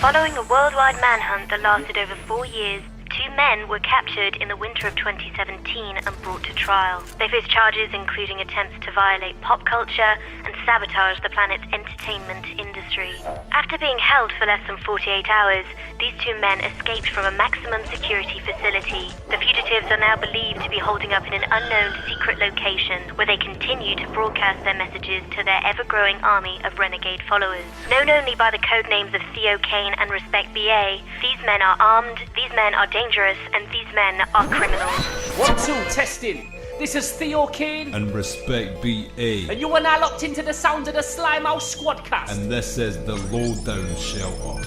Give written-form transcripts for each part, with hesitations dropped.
Following a worldwide manhunt that lasted over 4 years, 2 men were captured in the winter of 2017 and brought to trial. They face charges including attempts to violate pop culture and sabotage the planet's entertainment industry. After being held for less than 48 hours, these 2 men escaped from a maximum security facility. The fugitives are now believed to be holding up in an unknown secret location where they continue to broadcast their messages to their ever-growing army of renegade followers. Known only by the code names of Theo Cane and Respek BA, these men are armed, these men are dangerous, and these men are criminals. 1, 2, testing. This is Theo Cane and Respek BA, and you are now locked into the sound of the Slimehouse Squadcast. And this is the Lowdown Shelter.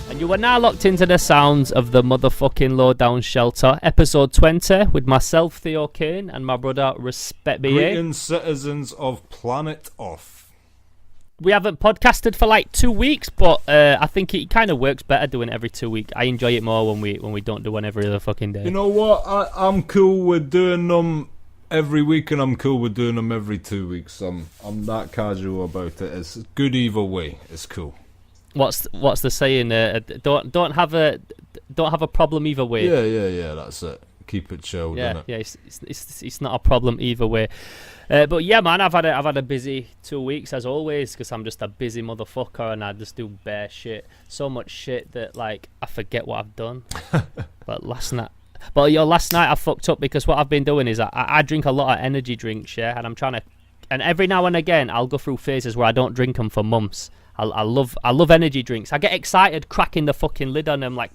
And you are now locked into the sounds of the motherfucking Lowdown Shelter, episode 20, with myself, Theo Cane, and my brother, Respek BA. Greetings, citizens of planet Earth. We haven't podcasted for like 2 weeks, but I think it kind of works better doing it every 2 weeks. I enjoy it more when we don't do one every other fucking day. You know what? I'm cool with doing them every week, and I'm cool with doing them every 2 weeks. I'm that casual about it. It's good either way. It's cool. What's the saying? Don't have a problem either way. Yeah. That's it. Keep it chilled. Yeah, innit? yeah. It's not a problem either way. But yeah, man, I've had a busy 2 weeks as always because I'm just a busy motherfucker and I just do bare shit. So much shit that like I forget what I've done. But last night I fucked up because what I've been doing is I drink a lot of energy drinks, yeah, and I'm trying to, and every now and again I'll go through phases where I don't drink them for months. I love energy drinks. I get excited cracking the fucking lid on them like,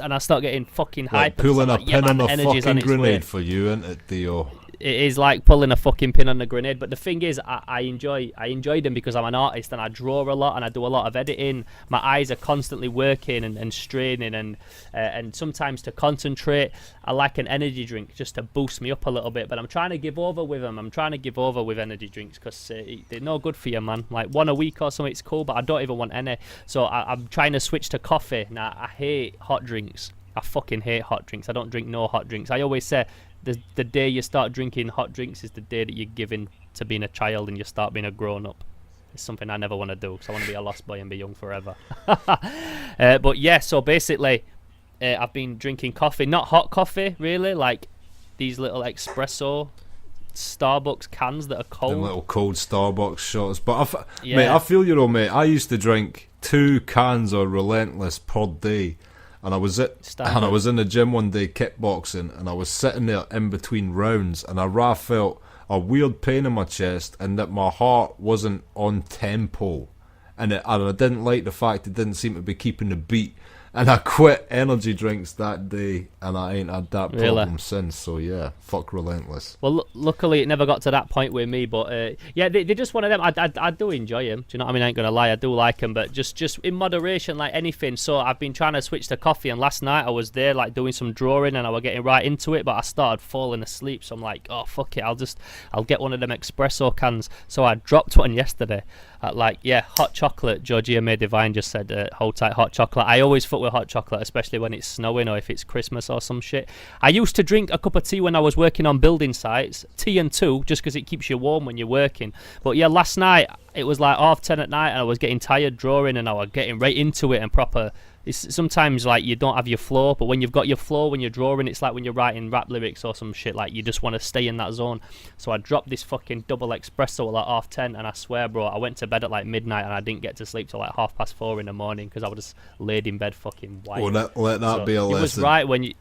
and I start getting fucking hype. Pulling a like, pin on a fucking grenade grenade for you, isn't it, Theo? It is like pulling a fucking pin on a grenade. But the thing is, I enjoy them because I'm an artist and I draw a lot and I do a lot of editing. My eyes are constantly working and straining and sometimes to concentrate, I like an energy drink just to boost me up a little bit. But I'm trying to give over with them. I'm trying to give over with energy drinks because they're no good for you, man. Like one a week or something, it's cool, but I don't even want any. So I'm trying to switch to coffee. Now, I hate hot drinks. I fucking hate hot drinks. I don't drink no hot drinks. I always say the day you start drinking hot drinks is the day that you're given to being a child and you start being a grown-up. It's something I never want to do because I want to be a lost boy and be young forever. But yeah, so basically I've been drinking coffee, not hot coffee really, like these little espresso Starbucks cans that are cold. Them little cold Starbucks shots. But yeah. Mate, I feel you, mate. I used to drink 2 cans of Relentless per day. And I was in the gym one day kickboxing, and I was sitting there in between rounds, and I felt a weird pain in my chest, and that my heart wasn't on tempo, and I didn't like the fact it didn't seem to be keeping the beat. And I quit energy drinks that day, and I ain't had that problem since. So yeah, fuck Relentless. Well, luckily it never got to that point with me. But yeah, they're just one of them. I do enjoy them. Do you know what I mean? I ain't gonna lie, I do like them, but just in moderation, like anything. So I've been trying to switch to coffee, and last night I was there like doing some drawing, and I was getting right into it, but I started falling asleep. So I'm like, oh fuck it, I'll get one of them espresso cans. So I dropped one yesterday. Hot chocolate. Georgia May Divine just said, hold tight, hot chocolate. I always fuck with hot chocolate, especially when it's snowing or if it's Christmas or some shit. I used to drink a cup of tea when I was working on building sites, tea and 2, just because it keeps you warm when you're working. But yeah, last night it was like 10:30 at night and I was getting tired drawing and I was getting right into it and proper. It's sometimes like you don't have your flow, but when you've got your flow when you're drawing, it's like when you're writing rap lyrics or some shit, like you just want to stay in that zone. So I dropped this fucking double espresso at like 10:30, and I swear, bro, I went to bed at like midnight and I didn't get to sleep till like 4:30 in the morning because I was just laid in bed fucking white. Well, let that be a lesson. It was right when you.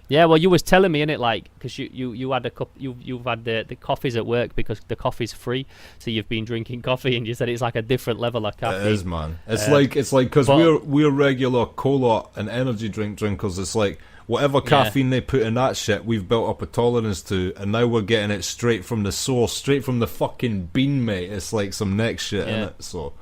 Yeah, well, you was telling me, innit, like, because you had a cup, you've had the coffees at work because the coffee's free, so you've been drinking coffee, and you said it's like a different level of caffeine. It is, man. It's like because we're regular cola and energy drink drinkers. It's like whatever caffeine they put in that shit, we've built up a tolerance to, and now we're getting it straight from the source, straight from the fucking bean, mate. It's like some next shit, innit? So.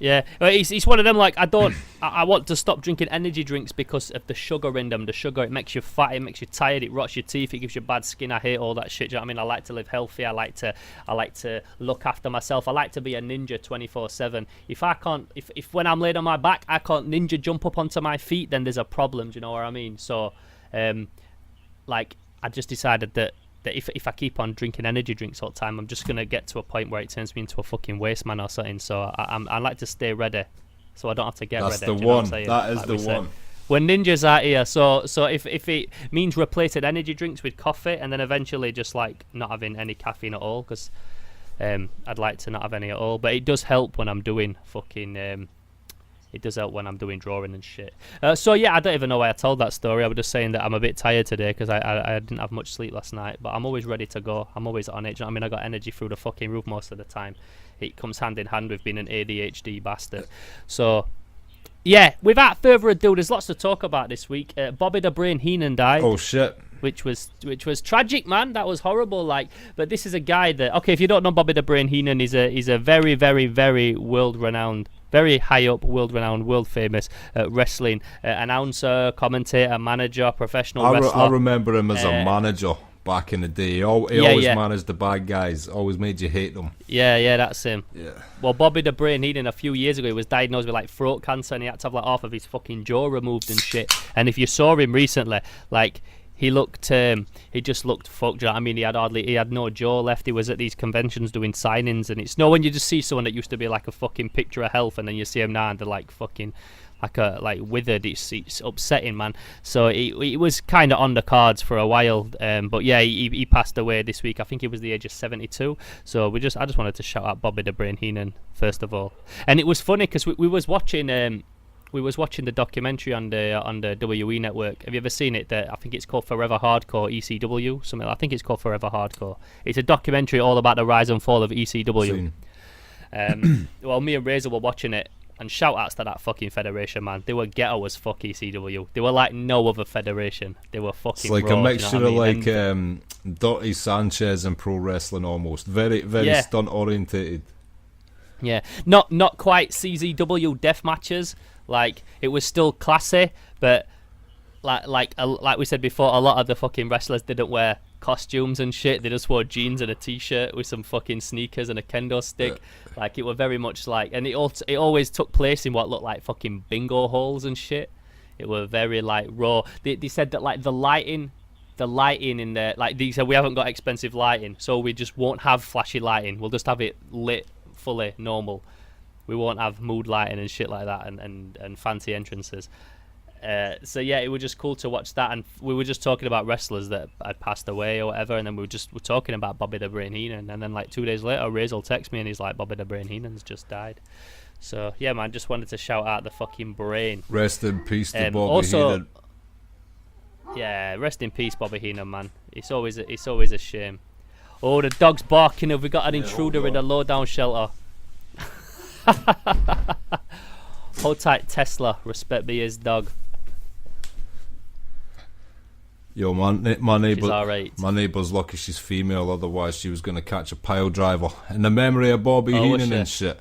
Yeah, it's one of them, like, I want to stop drinking energy drinks because of the sugar in them. The sugar, it makes you fat, it makes you tired, it rots your teeth, it gives you bad skin. I hate all that shit. Do you know what I mean? I like to live healthy, I like to look after myself, I like to be a ninja 24/7. If when I'm laid on my back, I can't ninja jump up onto my feet, then there's a problem, do you know what I mean? So, I just decided that that if I keep on drinking energy drinks all the time, I'm just gonna get to a point where it turns me into a fucking waste man or something. So I like to stay ready, so I don't have to get That's ready. the do you know what one. I'm saying? That is Like the we said. one. We're ninjas out here, so if it means replacing energy drinks with coffee, and then eventually just like not having any caffeine at all, because I'd like to not have any at all. But it does help when I'm doing fucking. It does help when I'm doing drawing and shit. So yeah, I don't even know why I told that story. I was just saying that I'm a bit tired today because I didn't have much sleep last night. But I'm always ready to go. I'm always on it. Do you know what I mean? I got energy through the fucking roof most of the time. It comes hand in hand with being an ADHD bastard. So yeah, without further ado, there's lots to talk about this week. Bobby the Brain Heenan died. Oh shit. Which was tragic, man. That was horrible. Like, but this is a guy that, okay, if you don't know Bobby the Brain Heenan, he's a very, very, very world-renowned, very high up, world-renowned, world-famous wrestling announcer, commentator, manager, professional wrestler. I remember him as a manager back in the day. He always managed the bad guys. Always made you hate them. Yeah, that's him. Yeah. Well, Bobby the Brain Heenan a few years ago, he was diagnosed with like throat cancer, and he had to have like half of his fucking jaw removed and shit. And if you saw him recently, like, he just looked fucked. Do you know what I mean? He had no jaw left. He was at these conventions doing signings, and it's no when you just see someone that used to be like a fucking picture of health, and then you see him now and they're like fucking like withered. It's upsetting, man. So he was kind of on the cards for a while, but yeah, he passed away this week. I think he was the age of 72. So I just wanted to shout out Bobby the Brain Heenan first of all. And it was funny because we was watching the documentary on the WE network. Have you ever seen it? I think it's called Forever Hardcore ECW. I think it's called Forever Hardcore. It's a documentary all about the rise and fall of ECW. Well, me and Razor were watching it, and shout outs to that fucking federation, man. They were ghetto as fuck ECW. They were like no other federation. They were fucking It's like raw, a mixture you know what I of mean? Dirty Sanchez and pro wrestling almost. Very, very stunt orientated. Yeah, not quite CZW death matches. Like, it was still classy, but like we said before, a lot of the fucking wrestlers didn't wear costumes and shit. They just wore jeans and a t-shirt with some fucking sneakers and a kendo stick. Yeah. Like, it were very much like, and it always took place in what looked like fucking bingo halls and shit. It were very like raw. They said that like the lighting in there, like they said, we haven't got expensive lighting, so we just won't have flashy lighting. We'll just have it lit fully normal. We won't have mood lighting and shit like that, and fancy entrances. So yeah, it was just cool to watch that, and we were just talking about wrestlers that had passed away or whatever, and then we're talking about Bobby the Brain Heenan, and then like 2 days later, Razor will text me and he's like, Bobby the Brain Heenan's just died. So yeah, man, just wanted to shout out the fucking brain. Rest in peace to Bobby Heenan. Yeah, rest in peace, Bobby Heenan, man. It's always a shame. Oh, the dog's barking. Have we got an intruder in the Lowdown Shelter? Hold tight, Tesla. Respek BA's dog. Yo, my neighbour's lucky she's female, otherwise she was going to catch a pile driver. In the memory of Bobby Heenan and shit.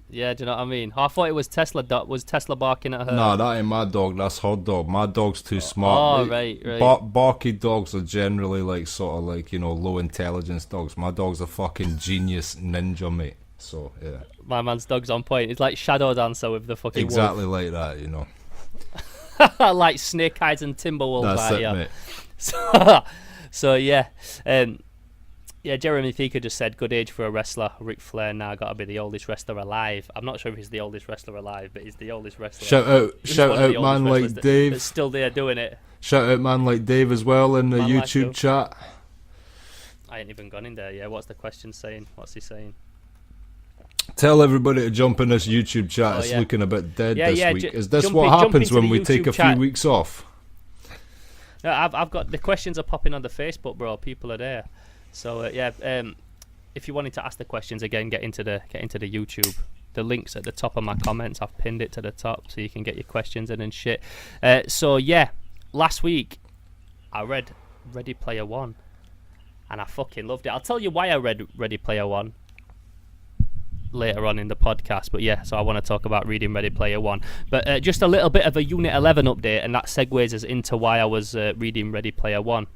Yeah, do you know what I mean? I thought it was Tesla. Was Tesla barking at her? No, that ain't my dog. That's her dog. My dog's too smart. Oh, right. Barky dogs are generally like sort of like, you know, low intelligence dogs. My dog's a fucking genius ninja, mate. So yeah. My man's dog's on point. It's like Shadow Dancer with the fucking exactly wolf. Like that, you know. Like Snake Eyes and Timberwolf. That's it, mate. So yeah. Yeah, Jeremy Thieker just said, good age for a wrestler. Ric Flair now got to be the oldest wrestler alive. I'm not sure if he's the oldest wrestler alive, but he's the oldest wrestler. Shout out man like Dave. That's still there doing it. Shout out man like Dave as well in the YouTube chat. I ain't even gone in there yet. What's the question saying? What's he saying? Tell everybody to jump in this YouTube chat. It's looking a bit dead this week. Is this what happens when we take a few weeks off? No, I've got the questions are popping on the Facebook, bro. People are there. So if you wanted to ask the questions again, get into the YouTube. The link's at the top of my comments. I've pinned it to the top so you can get your questions in and shit. So yeah, last week I read Ready Player One, and I fucking loved it. I'll tell you why I read Ready Player One later on in the podcast, but yeah, so I want to talk about reading Ready Player One. But just a little bit of a Unit 11 update, and that segues us into why I was reading Ready Player One.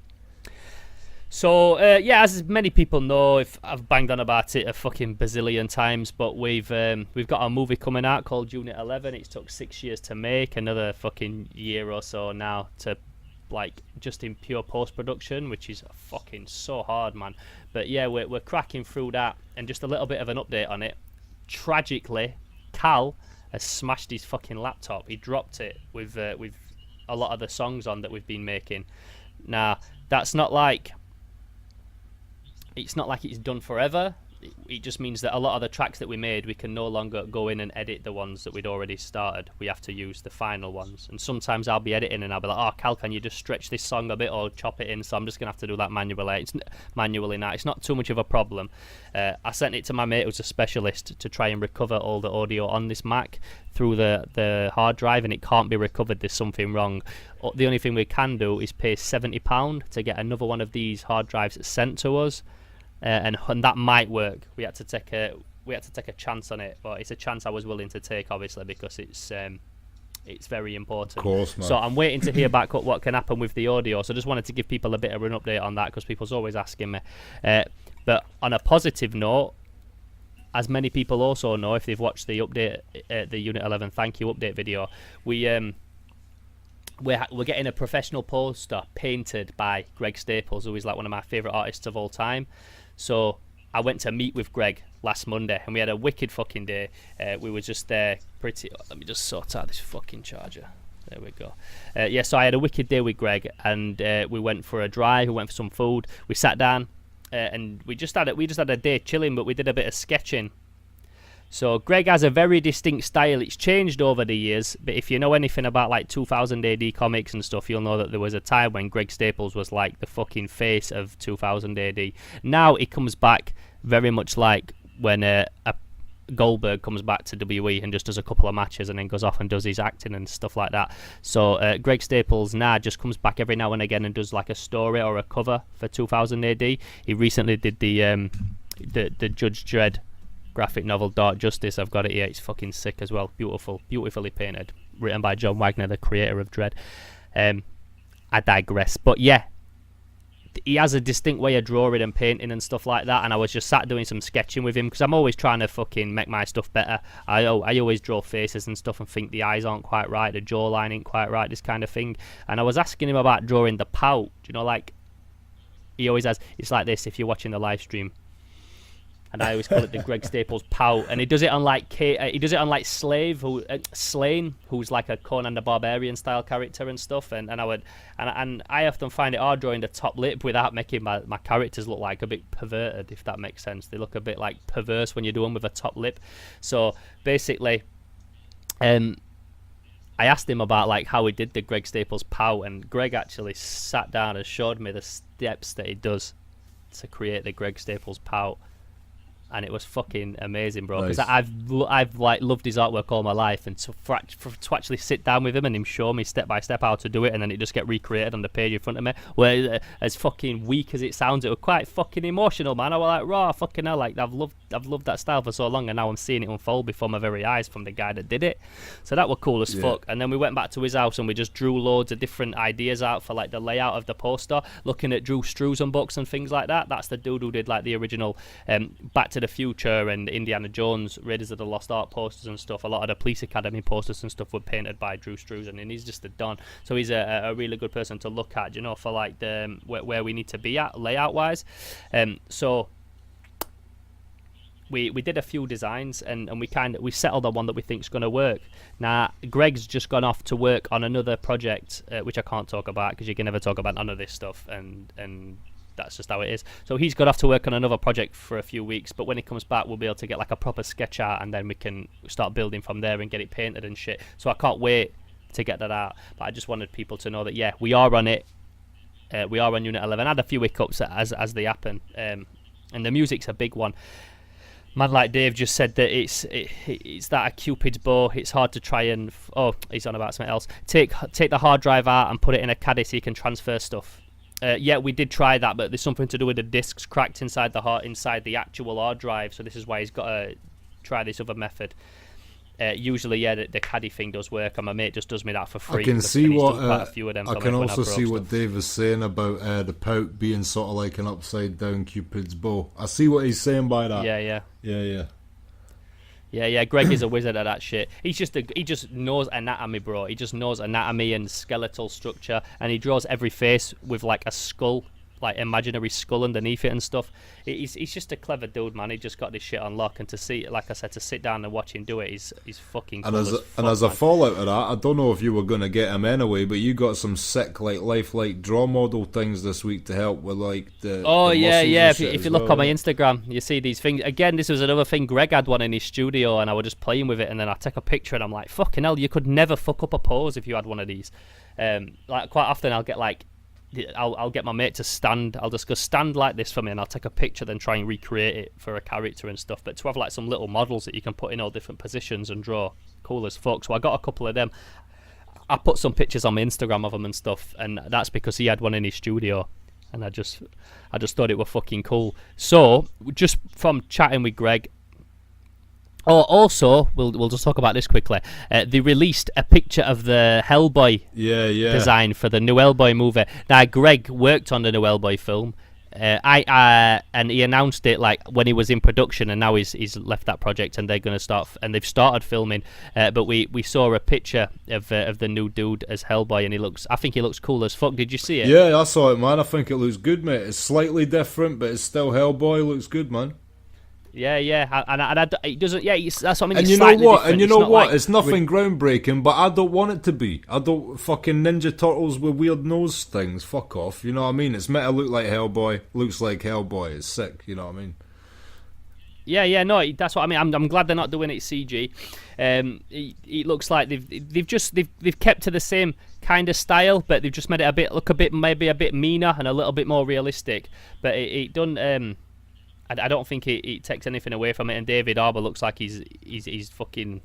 So yeah, as many people know, if I've banged on about it a fucking bazillion times, but we've got a movie coming out called Unit 11. It's took 6 years to make, another fucking year or so now to like just in pure post production, which is fucking so hard, man. But yeah, we're cracking through that, and just a little bit of an update on it. Tragically, Cal has smashed his fucking laptop. He dropped it with a lot of the songs on that we've been making. Now, that's not like it's done forever. It just means that a lot of the tracks that we made, we can no longer go in and edit the ones that we'd already started. We have to use the final ones. And sometimes I'll be editing and I'll be like, oh, Cal, can you just stretch this song a bit or chop it in? So I'm just going to have to do that manually. It's manually now. It's not too much of a problem. I sent it to my mate who's a specialist to try and recover all the audio on this Mac through the hard drive, and it can't be recovered. There's something wrong. The only thing we can do is pay £70 to get another one of these hard drives sent to us. And that might work. We had to take a chance on it, but it's a chance I was willing to take, obviously, because it's very important. Of course, man. So I'm waiting to hear back what can happen with the audio. So I just wanted to give people a bit of an update on that, because people's always asking me. But on a positive note, as many people also know, if they've watched the update, the Unit 11 thank you update video, we're getting a professional poster painted by Greg Staples, who is like one of my favourite artists of all time. So I went to meet with Greg last Monday, and we had a wicked fucking day. We were just there pretty... Let me just sort out this fucking charger. There we go. So I had a wicked day with Greg, and we went for a drive, we went for some food, we sat down, and we just had a day chilling, but we did a bit of sketching. So Greg has a very distinct style. It's changed over the years, but if you know anything about like 2000 AD comics and stuff, you'll know that there was a time when Greg Staples was like the fucking face of 2000 AD. Now it comes back very much like when a Goldberg comes back to WE and just does a couple of matches and then goes off and does his acting and stuff like that. So Greg Staples now just comes back every now and again and does like a story or a cover for 2000 AD. He recently did the Judge Dredd graphic novel Dark Justice. I've got it here. It's fucking sick as well. Beautifully painted, written by John Wagner, the creator of Dredd. I digress, but yeah, he has a distinct way of drawing and painting and stuff like that, and I was just sat doing some sketching with him, because I'm always trying to fucking make my stuff better. I always draw faces and stuff and think the eyes aren't quite right, the jawline ain't quite right, this kind of thing. And I was asking him about drawing the pout, you know, like he always has. It's like this if you're watching the live stream, and I always call it the Greg Staples pout. And he does it on like Slane, who's like a Conan the Barbarian style character and stuff. And I often find it hard drawing the top lip without making my characters look like a bit perverted, if that makes sense. They look a bit like perverse when you do them with a top lip. So basically, I asked him about like how he did the Greg Staples pout, and Greg actually sat down and showed me the steps that he does to create the Greg Staples pout. And it was fucking amazing, bro. Because Nice. I've like loved his artwork all my life, and to actually sit down with him and him show me step by step how to do it, and then it just get recreated on the page in front of me. Where as fucking weak as it sounds, it was quite fucking emotional, man. I was like, raw, fucking hell, like I've loved that style for so long, and now I'm seeing it unfold before my very eyes from the guy that did it. So that was cool as fuck. And then we went back to his house and we just drew loads of different ideas out for like the layout of the poster, looking at Drew Struzan books and things like that. That's the dude who did like the original Back to the Future and Indiana Jones, Raiders of the Lost Ark posters and stuff. A lot of the Police Academy posters and stuff were painted by Drew Struzan, and he's just a don. So he's a really good person to look at, you know, for like the where we need to be at layout wise. So we did a few designs, and we settled on one that we think is going to work. Now Greg's just gone off to work on another project, which I can't talk about because you can never talk about none of this stuff, and that's just how it is. So he's got off to work on another project for a few weeks, but when he comes back we'll be able to get like a proper sketch art, and then we can start building from there and get it painted and shit. So I can't wait to get that out. But I just wanted people to know that yeah, we are on it. We are on Unit 11. I had a few hiccups as they happen, and the music's a big one. Man like Dave just said that it's that a Cupid's bow. It's hard to try and he's on about something else. Take the hard drive out and put it in a caddy so you can transfer stuff. Yeah, we did try that, but there's something to do with the discs cracked inside the actual hard drive. So this is why he's got to try this other method. Usually, yeah, the caddy thing does work, and my mate just does me that for free. I can see what I can also see what Dave is saying about the pout being sort of like an upside down Cupid's bow. I see what he's saying by that. Yeah. Yeah, Greg is a wizard at that shit. He just knows anatomy, bro. He just knows anatomy and skeletal structure, and he draws every face with like a skull, like imaginary skull underneath it and stuff. He's just a clever dude, man. He just got this shit on lock, and to see, like I said, to sit down and watch him do it, he's fucking cool as a fallout of that, I don't know if you were gonna get him anyway, but you got some sick like lifelike draw model things this week to help with like the yeah. muscles If you look on my Instagram, you see these things again. This was another thing. Greg had one in his studio, and I was just playing with it, and then I take a picture, and I'm like, fucking hell, you could never fuck up a pose if you had one of these. Like quite often, I'll get my mate to stand. I'll just go stand like this for me, and I'll take a picture, then try and recreate it for a character and stuff. But to have like some little models that you can put in all different positions and draw, cool as fuck. So I got a couple of them. I put some pictures on my Instagram of them and stuff, and that's because he had one in his studio, and I just thought it were fucking cool. So just from chatting with Greg. Oh, also, we'll just talk about this quickly. They released a picture of the Hellboy design for the new Hellboy movie. Now, Greg worked on the new Hellboy film, and he announced it like when he was in production, and now he's left that project, and they're going to start, and they've started filming. But we saw a picture of the new dude as Hellboy, and I think he looks cool as fuck. Did you see it? Yeah, I saw it, man. I think it looks good, mate. It's slightly different, but it's still Hellboy. Looks good, man. Yeah, and it doesn't. Yeah, that's what I mean. And you know what? And you know what? It's nothing groundbreaking, but I don't want it to be. I don't fucking Ninja Turtles with weird nose things. Fuck off. You know what I mean? It's meant to look like Hellboy. Looks like Hellboy. It's sick. You know what I mean? Yeah, no, that's what I mean. I'm glad they're not doing it CG. It looks like they've kept to the same kind of style, but they've just made it maybe a bit meaner and a little bit more realistic. But it done. I don't think it takes anything away from it, and David Harbour looks like he's fucking.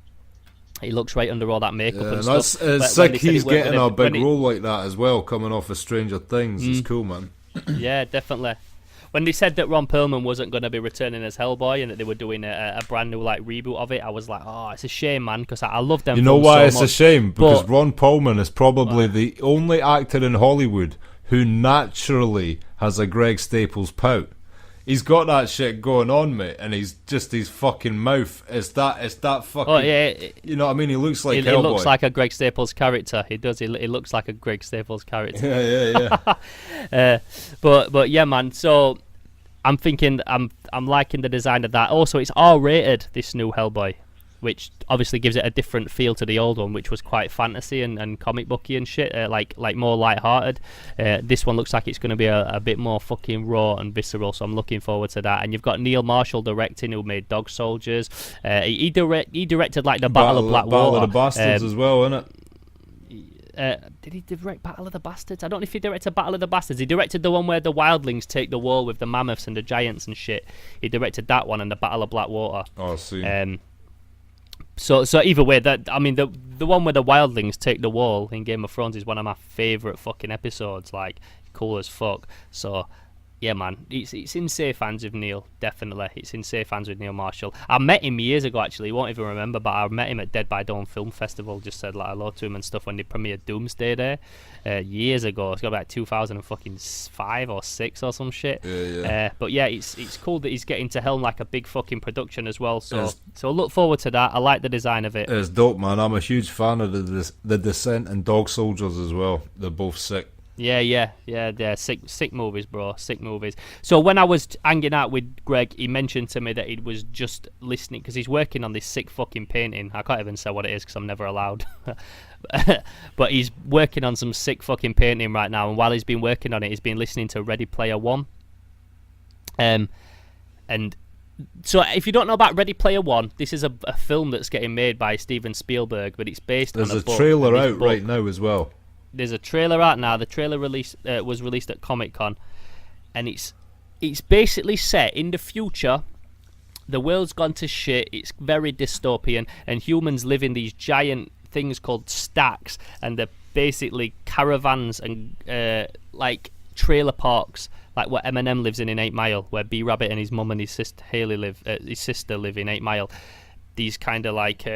He looks right under all that makeup and stuff. It's sick he's getting a big role like that as well, coming off of Stranger Things. It's cool, man. Yeah, definitely. When they said that Ron Perlman wasn't going to be returning as Hellboy and that they were doing a brand new like reboot of it, I was like, oh, it's a shame, man, because I love them. You know why it's much. A shame? Because Ron Perlman is probably the only actor in Hollywood who naturally has a Greg Staples pout. He's got that shit going on, mate, and he's just his fucking mouth. It's that fucking. Oh yeah, you know what I mean? He looks like Hellboy. He looks like a Greg Staples character. He does. He looks like a Greg Staples character. Yeah. But yeah, man. So I'm thinking I'm liking the design of that. Also, it's R-rated. This new Hellboy, which obviously gives it a different feel to the old one, which was quite fantasy and comic booky and shit, like more light-hearted. This one looks like it's going to be a bit more fucking raw and visceral, so I'm looking forward to that. And you've got Neil Marshall directing, who made Dog Soldiers. He directed like the Battle of Blackwater. Battle of the Bastards as well, innit? Did he direct Battle of the Bastards? I don't know if he directed Battle of the Bastards. He directed the one where the wildlings take the wall with the mammoths and the giants and shit. He directed that one and the Battle of Blackwater. Oh, I see. So either way, that I mean the one where the wildlings take the wall in Game of Thrones is one of my favourite fucking episodes. Like, cool as fuck. So yeah, man, it's in safe hands with Neil. Definitely, it's in safe hands with Neil Marshall. I met him years ago. Actually, he won't even remember, but I met him at Dead by Dawn Film Festival. Just said like hello to him and stuff when they premiered Doomsday there years ago. It's got about 2005 or 6 or some shit. Yeah. But yeah, it's cool that he's getting to helm like a big fucking production as well. So look forward to that. I like the design of it. It's dope, man. I'm a huge fan of the Descent and Dog Soldiers as well. They're both sick. Yeah. They're sick movies, bro. Sick movies. So when I was hanging out with Greg, he mentioned to me that he was just listening because he's working on this sick fucking painting. I can't even say what it is because I'm never allowed. But he's working on some sick fucking painting right now, and while he's been working on it, he's been listening to Ready Player One. And so if you don't know about Ready Player One, this is a film that's getting made by Steven Spielberg, but it's based on a book. There's a trailer out right now as well. There's a trailer out now. The trailer was released at Comic-Con, and it's basically set in the future. The world's gone to shit. It's very dystopian, and humans live in these giant things called stacks, and they're basically caravans and like trailer parks, like what Eminem lives in 8 Mile, where B Rabbit and his mum and his sister Haley live in 8 Mile. These kind of like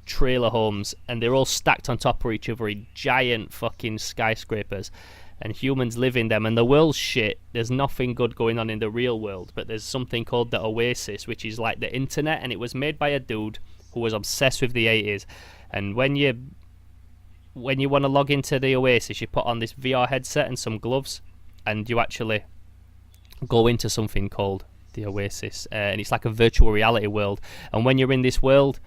trailer homes, and they're all stacked on top of each other in giant fucking skyscrapers. and humans live in them, and the world's shit. There's nothing good going on in the real world, but there's something called the Oasis, which is like the internet, and it was made by a dude who was obsessed with the 80s. And when you want to log into the Oasis, you put on this VR headset and some gloves, and you actually go into something called the Oasis, and it's like a virtual reality world. And when you're in this world,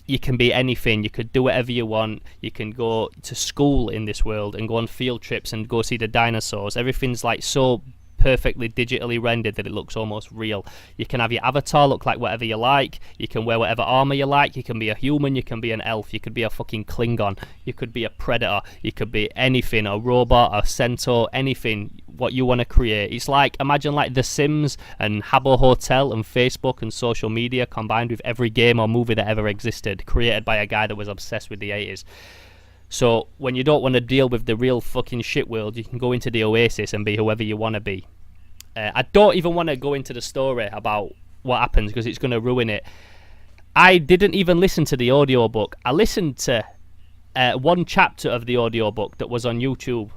you can be anything. You could do whatever you want. You can go to school in this world and go on field trips and go see the dinosaurs. Everything's like so perfectly digitally rendered that it looks almost real. You can have your avatar look like whatever you like. You can wear whatever armor you like. You can be a human. You can be an elf. You could be a fucking Klingon. You could be a predator. You could be anything, a robot, a centaur, anything what you want to create. It's like, imagine like The Sims and Habbo Hotel and Facebook and social media combined with every game or movie that ever existed, created by a guy that was obsessed with the 80s. So when you don't want to deal with the real fucking shit world, you can go into the Oasis and be whoever you want to be. I don't even want to go into the story about what happens because it's going to ruin it. I didn't even listen to the audiobook. I listened to one chapter of the audiobook that was on YouTube,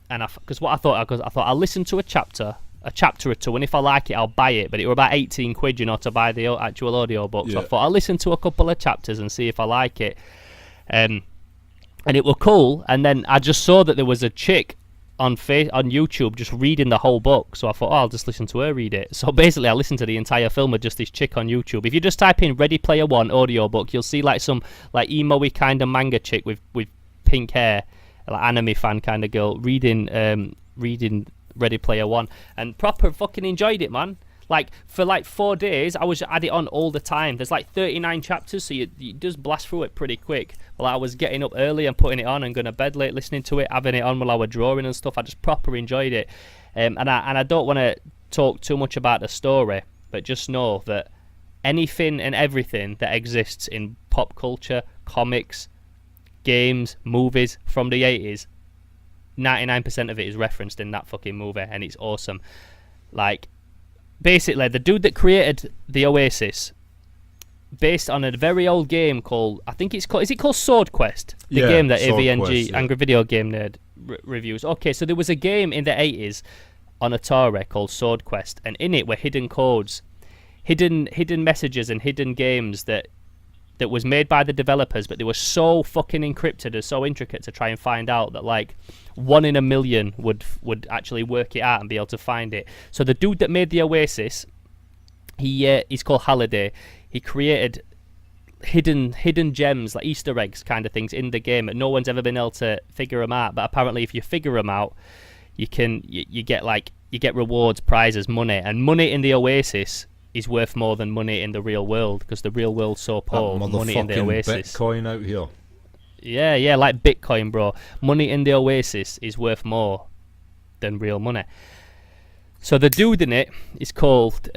and because what I thought I'll listen to a chapter or two, and if I like it, I'll buy it. But it were about 18 quid, to buy the actual audiobook. So I thought I'll listen to a couple of chapters and see if I like it. And it were cool. And then I just saw that there was a chick on YouTube just reading the whole book. So I thought, I'll just listen to her read it. So basically, I listened to the entire film of just this chick on YouTube. If you just type in Ready Player One audiobook, you'll see like some like emo-y kind of manga chick with pink hair, like anime fan kind of girl, reading Ready Player One, and proper fucking enjoyed it, man. Like for like 4 days, I had it on all the time. There's like 39 chapters, so you just blast through it pretty quick. Well, I was getting up early and putting it on and going to bed late, listening to it, having it on while I was drawing and stuff. I just proper enjoyed it, and I don't want to talk too much about the story, but just know that anything and everything that exists in pop culture, comics, games, movies from the 80s, 99% of it is referenced in that fucking movie, and it's awesome. Like, basically, the dude that created the Oasis, based on a very old game called, is it called Sword Quest? The game that AVNG, Angry Video Game Nerd, reviews. Okay, so there was a game in the 80s on Atari called Sword Quest, and in it were hidden codes, hidden messages and hidden games that was made by the developers, but they were so fucking encrypted and so intricate to try and find out that like 1 in a million would actually work it out and be able to find it. So the dude that made the Oasis, he's called Halliday. He created hidden gems, like Easter eggs kind of things in the game, and no one's ever been able to figure them out. But apparently, if you figure them out, you get rewards, prizes, money, and money in the Oasis is worth more than money in the real world, because the real world's so poor. Money in the Oasis. Bitcoin out here. Yeah, like Bitcoin, bro. Money in the Oasis is worth more than real money. So the dude in it is called,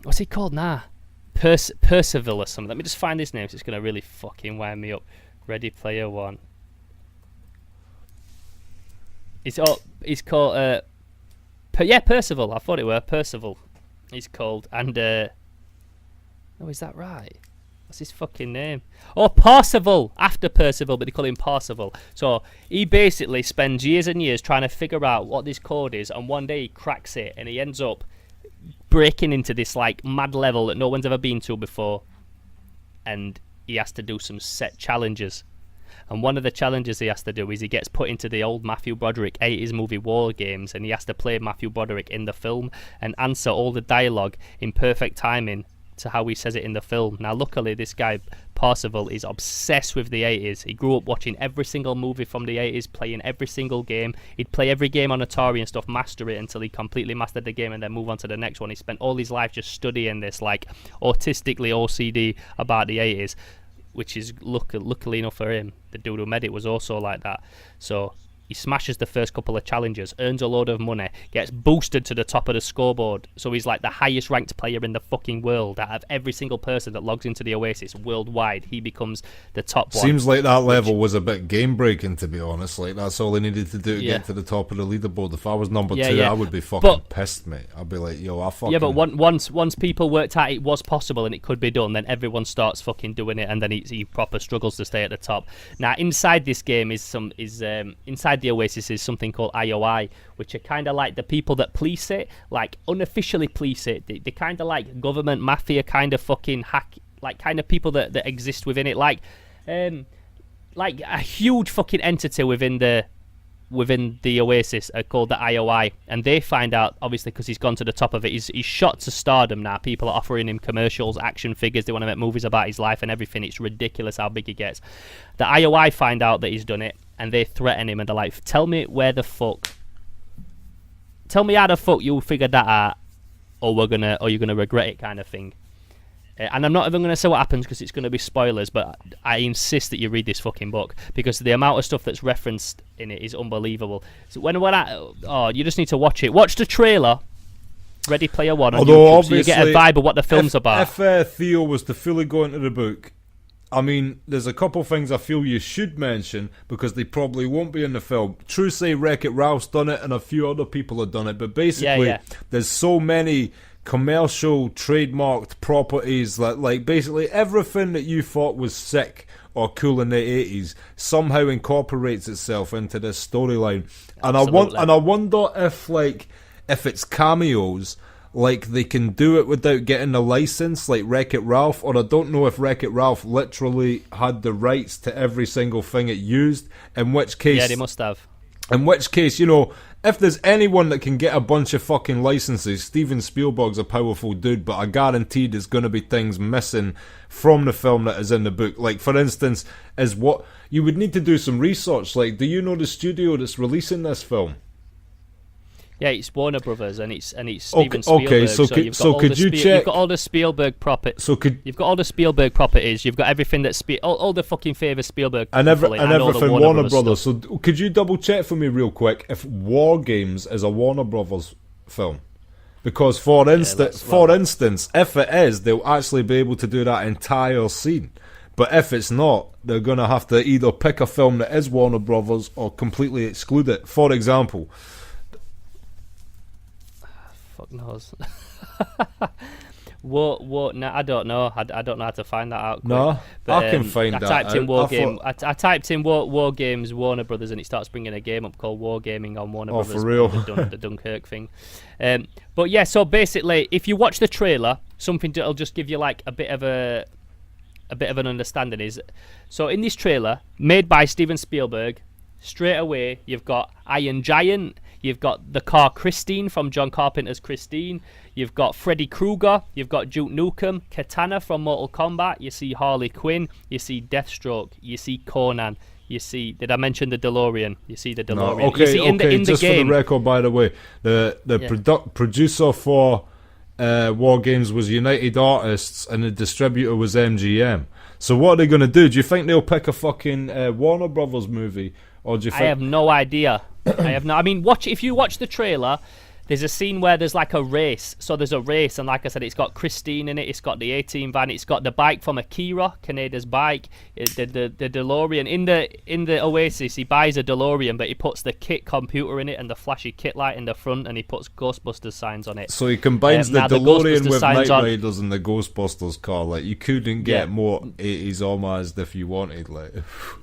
what's he called now? Percival or something. Let me just find his name, so it's going to really fucking wind me up. Ready Player One. He's called, Percival. I thought it were Percival. He's called, and oh, is that right? What's his fucking name? Oh, Parzival, after Percival, but they call him Parzival. So he basically spends years and years trying to figure out what this code is, and one day he cracks it, and he ends up breaking into this like mad level that no one's ever been to before, and he has to do some set challenges. And one of the challenges he has to do is he gets put into the old Matthew Broderick 80s movie War Games, and he has to play Matthew Broderick in the film and answer all the dialogue in perfect timing to how he says it in the film. Now, luckily, this guy, Parzival, is obsessed with the 80s. He grew up watching every single movie from the 80s, playing every single game. He'd play every game on Atari and stuff, master it until he completely mastered the game, and then move on to the next one. He spent all his life just studying this, like, autistically OCD about the 80s, which is, luckily enough for him, the dude who made it was also like that. So he smashes the first couple of challenges, earns a load of money, gets boosted to the top of the scoreboard. So he's like the highest ranked player in the fucking world. Out of every single person that logs into the Oasis worldwide, he becomes the top one. Seems like that level was a bit game breaking, to be honest. Like, that's all they needed to do to get to the top of the leaderboard. If I was number 2, I would be fucking pissed, mate. I'd be like, yo, I fucking... Yeah, but once people worked out it was possible and it could be done, then everyone starts fucking doing it, and then he proper struggles to stay at the top. Now, inside this game inside inside the Oasis is something called IOI, which are kind of like the people that police it, like unofficially police it. They kind of like government mafia kind of fucking hack, like kind of people that exist within it, like a huge fucking entity within the Oasis are called the IOI, and they find out, obviously, because he's gone to the top of it. He's shot to stardom now. People are offering him commercials, action figures. They want to make movies about his life and everything. It's ridiculous how big he gets. The IOI find out that he's done it, and they threaten him, and they're like, tell me how the fuck you figured that out, or you're gonna regret it, kind of thing. And I'm not even going to say what happens because it's going to be spoilers, but I insist that you read this fucking book because the amount of stuff that's referenced in it is unbelievable. So you just need to watch it. Watch the trailer, Ready Player One on YouTube, so you get a vibe of what the film's about. If Theo was to fully go into the book, I mean, there's a couple things I feel you should mention because they probably won't be in the film. True say Wreck-It Ralph's done it and a few other people have done it, but basically there's so many commercial trademarked properties that, like, basically everything that you thought was sick or cool in the 80s somehow incorporates itself into this storyline. And I wonder if it's cameos, like they can do it without getting the license, like Wreck-It Ralph, or I don't know if Wreck-It Ralph literally had the rights to every single thing it used, in which case they must have. In which case, you know, if there's anyone that can get a bunch of fucking licenses, Steven Spielberg's a powerful dude, but I guarantee there's going to be things missing from the film that is in the book. Like, for instance, is what you would need to do some research. Like, do you know the studio that's releasing this film? Yeah, it's Warner Brothers, and it's Steven Spielberg. Okay, so could you check? You've got all the Spielberg properties. You've got all the Spielberg properties. You've got everything that's all the fucking favourite Spielberg and everything Warner Brothers. So could you double check for me real quick if War Games is a Warner Brothers film? Because for instance, if it is, they'll actually be able to do that entire scene. But if it's not, they're gonna have to either pick a film that is Warner Brothers or completely exclude it. For example. Fuck knows. What? No, I don't know. I don't know how to find that out. Quick. No, but, I can find that. I typed in War Games Warner Brothers, and it starts bringing a game up called War Gaming on Warner Brothers. For real? The Dunkirk thing. But yeah, so basically, if you watch the trailer, something that'll just give you like a bit of an understanding is, so in this trailer made by Steven Spielberg, straight away you've got Iron Giant. You've got the car Christine from John Carpenter's Christine. You've got Freddy Krueger. You've got Duke Nukem. Katana from Mortal Kombat. You see Harley Quinn. You see Deathstroke. You see Conan. You see... Did I mention the DeLorean? You see the DeLorean. No, okay, you see in the just game, for the record, by the way, the producer for War Games was United Artists and the distributor was MGM. So what are they going to do? Do you think they'll pick a fucking Warner Brothers movie? Or do you think... I have no idea. I mean, if you watch the trailer, there's a scene where there's like a race. So there's a race, and like I said, it's got Christine in it. It's got the A-Team van. It's got the bike from Akira, Kaneda's bike. The DeLorean in the Oasis. He buys a DeLorean, but he puts the kit computer in it and the flashy kit light in the front, and he puts Ghostbusters signs on it. So he combines the DeLorean with Knight Riders and the Ghostbusters car. Like, you couldn't get more 80s homaged if you wanted. Like,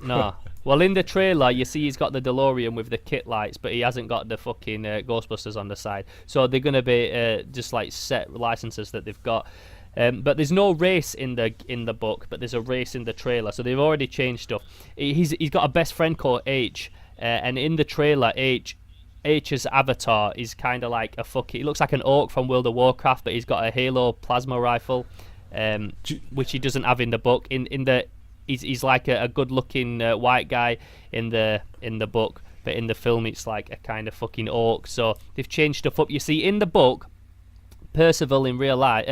no. Well, in the trailer, you see he's got the DeLorean with the kit lights, but he hasn't got the fucking Ghostbusters on the side. So they're going to be just like set licenses that they've got. But there's no race in the book, but there's a race in the trailer. So they've already changed stuff. He's got a best friend called H, and in the trailer, H's avatar is kind of like he looks like an orc from World of Warcraft, but he's got a Halo plasma rifle, which he doesn't have in the book. He's like a good-looking white guy in the book, but in the film it's like a kind of fucking orc. So they've changed stuff up. You see, in the book, Percival in real life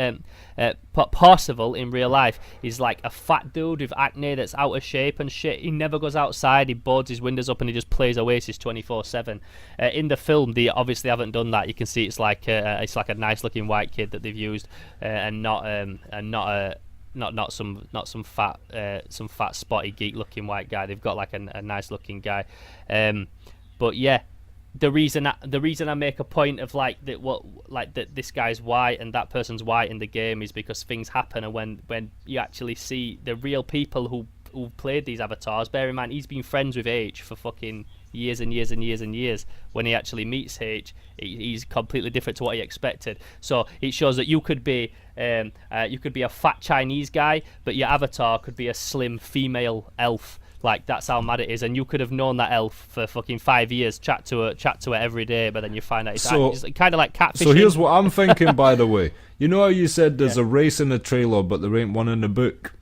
is like a fat dude with acne that's out of shape and shit. He never goes outside. He boards his windows up and he just plays Oasis 24/7. In the film, they obviously haven't done that. You can see it's like a nice-looking white kid that they've used, and not some fat spotty geek looking white guy. They've got like a nice looking guy, but yeah, the reason I make a point of that this guy's white and that person's white in the game is because things happen, and when you actually see the real people who played these avatars. Bear in mind, he's been friends with H for fucking years and years and years and years. When he actually meets H, he's completely different to what he expected. So it shows that you could be a fat Chinese guy, but your avatar could be a slim female elf. Like, that's how mad it is. And you could have known that elf for fucking 5 years, chat to her every day, but then you find out it's kind of like catfishing. So here's what I'm thinking, by the way. You know how you said there's a race in the trailer, but there ain't one in the book?